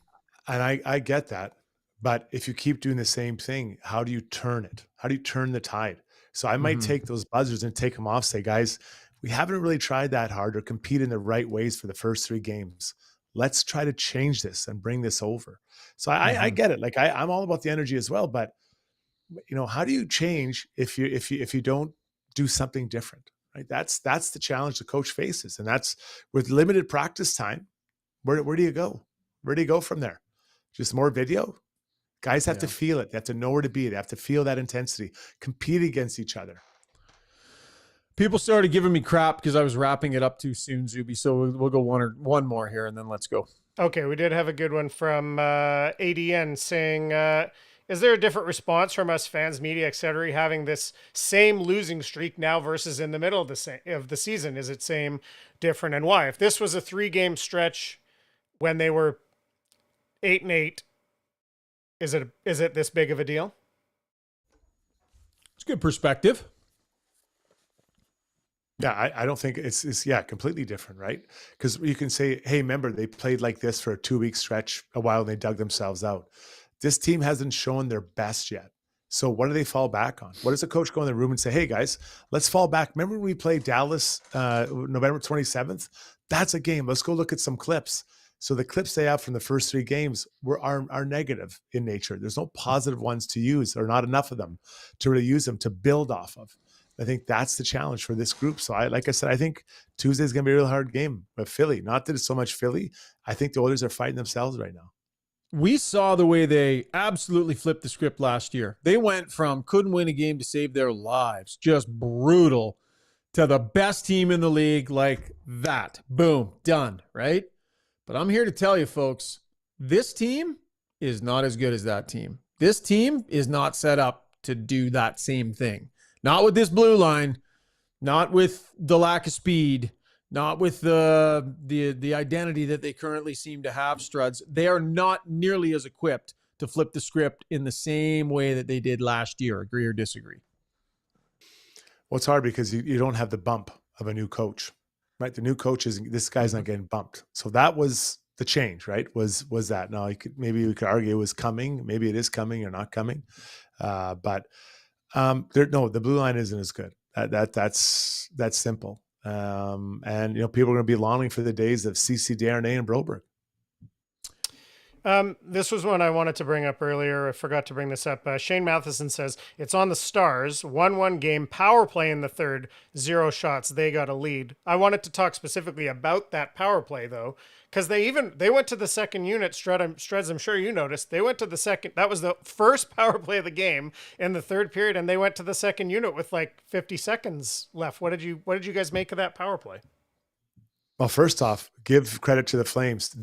B: I get that. But if you keep doing the same thing, how do you turn it? How do you turn the tide? So I might take those buzzers and take them off, say, guys, we haven't really tried that hard or compete in the right ways for the first 3 games. Let's try to change this and bring this over. So I get it. Like I'm all about the energy as well, but how do you change if you don't do something different, right? That's the challenge the coach faces. And that's with limited practice time. Where do you go? Where do you go from there? Just more video? Guys have to feel it. They have to know where to be. They have to feel that intensity, compete against each other.
A: People started giving me crap because I was wrapping it up too soon, Zuby. So we'll go one more here, and then let's go.
M: Okay, we did have a good one from ADN saying, is there a different response from us fans, media, etc., having this same losing streak now versus in the middle of the season? Is it same, different, and why? If this was a 3-game stretch when they were 8-8, is it this big of a deal?
A: It's good perspective.
B: Yeah, I don't think it's completely different, right? Because you can say, hey, remember, they played like this for a 2-week stretch a while and they dug themselves out. This team hasn't shown their best yet. So what do they fall back on? What does the coach go in the room and say, hey, guys, let's fall back. Remember when we played Dallas November 27th? That's a game. Let's go look at some clips. So the clips they have from the first 3 games are negative in nature. There's no positive ones to use, or not enough of them to really use them to build off of. I think that's the challenge for this group. So like I said, I think Tuesday's going to be a real hard game with Philly. Not that it's so much Philly. I think the Oilers are fighting themselves right now.
A: We saw the way they absolutely flipped the script last year. They went from couldn't win a game to save their lives, just brutal, to the best team in the league like that. Boom, done, right? But I'm here to tell you, folks, this team is not as good as that team. This team is not set up to do that same thing. Not with this blue line, not with the lack of speed, not with the identity that they currently seem to have, Struds. They are not nearly as equipped to flip the script in the same way that they did last year. Agree or disagree?
B: Well, it's hard because you don't have the bump of a new coach, right? The new coach this guy's not getting bumped. So that was the change, right? Was that. Now, maybe we could argue it was coming. Maybe it is coming or not coming. But the blue line isn't as good. That's simple. And people are going to be longing for the days of CC Darnay and Broberg.
M: This was one I wanted to bring up earlier. I forgot to bring this up. Shane Matheson says it's on the Stars, 1-1 game, power play in the third, 0 shots. They got a lead. I wanted to talk specifically about that power play though, because they went to the second unit. Struds, I'm sure you noticed. They went to the second. That was the first power play of the game in the third period, and they went to the second unit with like 50 seconds left. What did you guys make of that power play?
B: Well, first off, give credit to the Flames.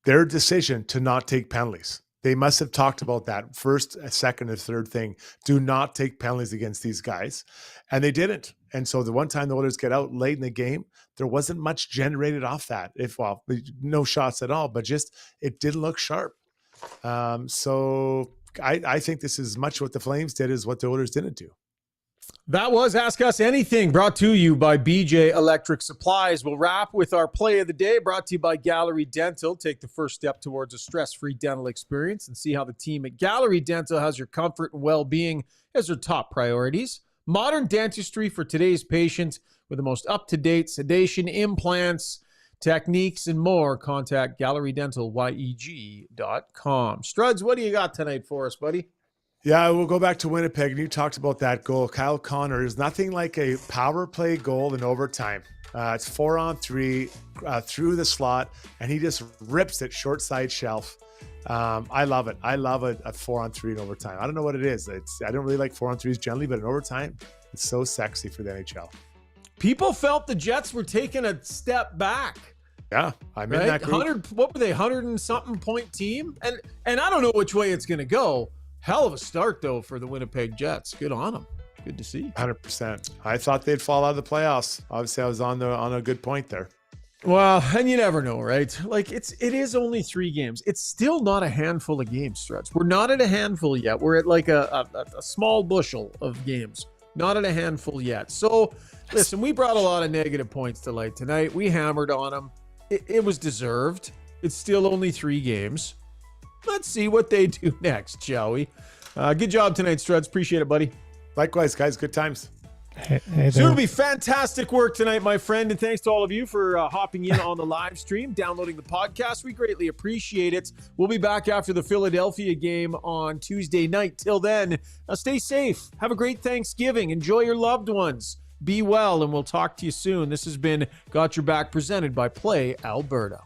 B: Their decision to not take penalties. They must have talked about that first, second, and third thing. Do not take penalties against these guys. And they didn't. And so the one time the Oilers get out late in the game, there wasn't much generated off that. No shots at all, but just it didn't look sharp. So I think this is much what the Flames did is what the Oilers didn't do.
A: That was Ask Us Anything, brought to you by BJ Electric Supplies. We'll wrap with our play of the day, brought to you by Gallery Dental. Take the first step towards a stress-free dental experience and see how the team at Gallery Dental has your comfort and well-being as their top priorities. Modern dentistry for today's patients with the most up-to-date sedation, implants, techniques, and more. Contact GalleryDentalYEG.com. Struds, what do you got tonight for us, buddy?
B: Yeah, we'll go back to Winnipeg, and you talked about that goal. Kyle Connor is nothing like a power play goal in overtime. It's 4-on-3 through the slot, and he just rips it short side shelf. I love it. I love a 4-on-3 in overtime. I don't know what it is. I don't really like 4-on-3s generally, but in overtime, it's so sexy for the NHL.
A: People felt the Jets were taking a step back.
B: Yeah, I'm in that group.
A: What were they, 100 and something point team? And I don't know which way it's going to go. Hell of a start, though, for the Winnipeg Jets. Good on them. Good to see.
B: 100%. I thought they'd fall out of the playoffs. Obviously, I was on a good point there.
A: Well, and you never know, right? Like, it is only 3 games. It's still not a handful of games, Struts. We're not at a handful yet. We're at like a small bushel of games. Not at a handful yet. So, listen, we brought a lot of negative points to light tonight. We hammered on them. It was deserved. It's still only 3 games. Let's see what they do next, shall we? Good job tonight, Struds. Appreciate it, buddy.
B: Likewise, guys. Good times.
A: Hey Zuby, fantastic work tonight, my friend. And thanks to all of you for hopping in on the live stream, downloading the podcast. We greatly appreciate it. We'll be back after the Philadelphia game on Tuesday night. Till then, stay safe. Have a great Thanksgiving. Enjoy your loved ones. Be well, and we'll talk to you soon. This has been Got Your Back, presented by Play Alberta.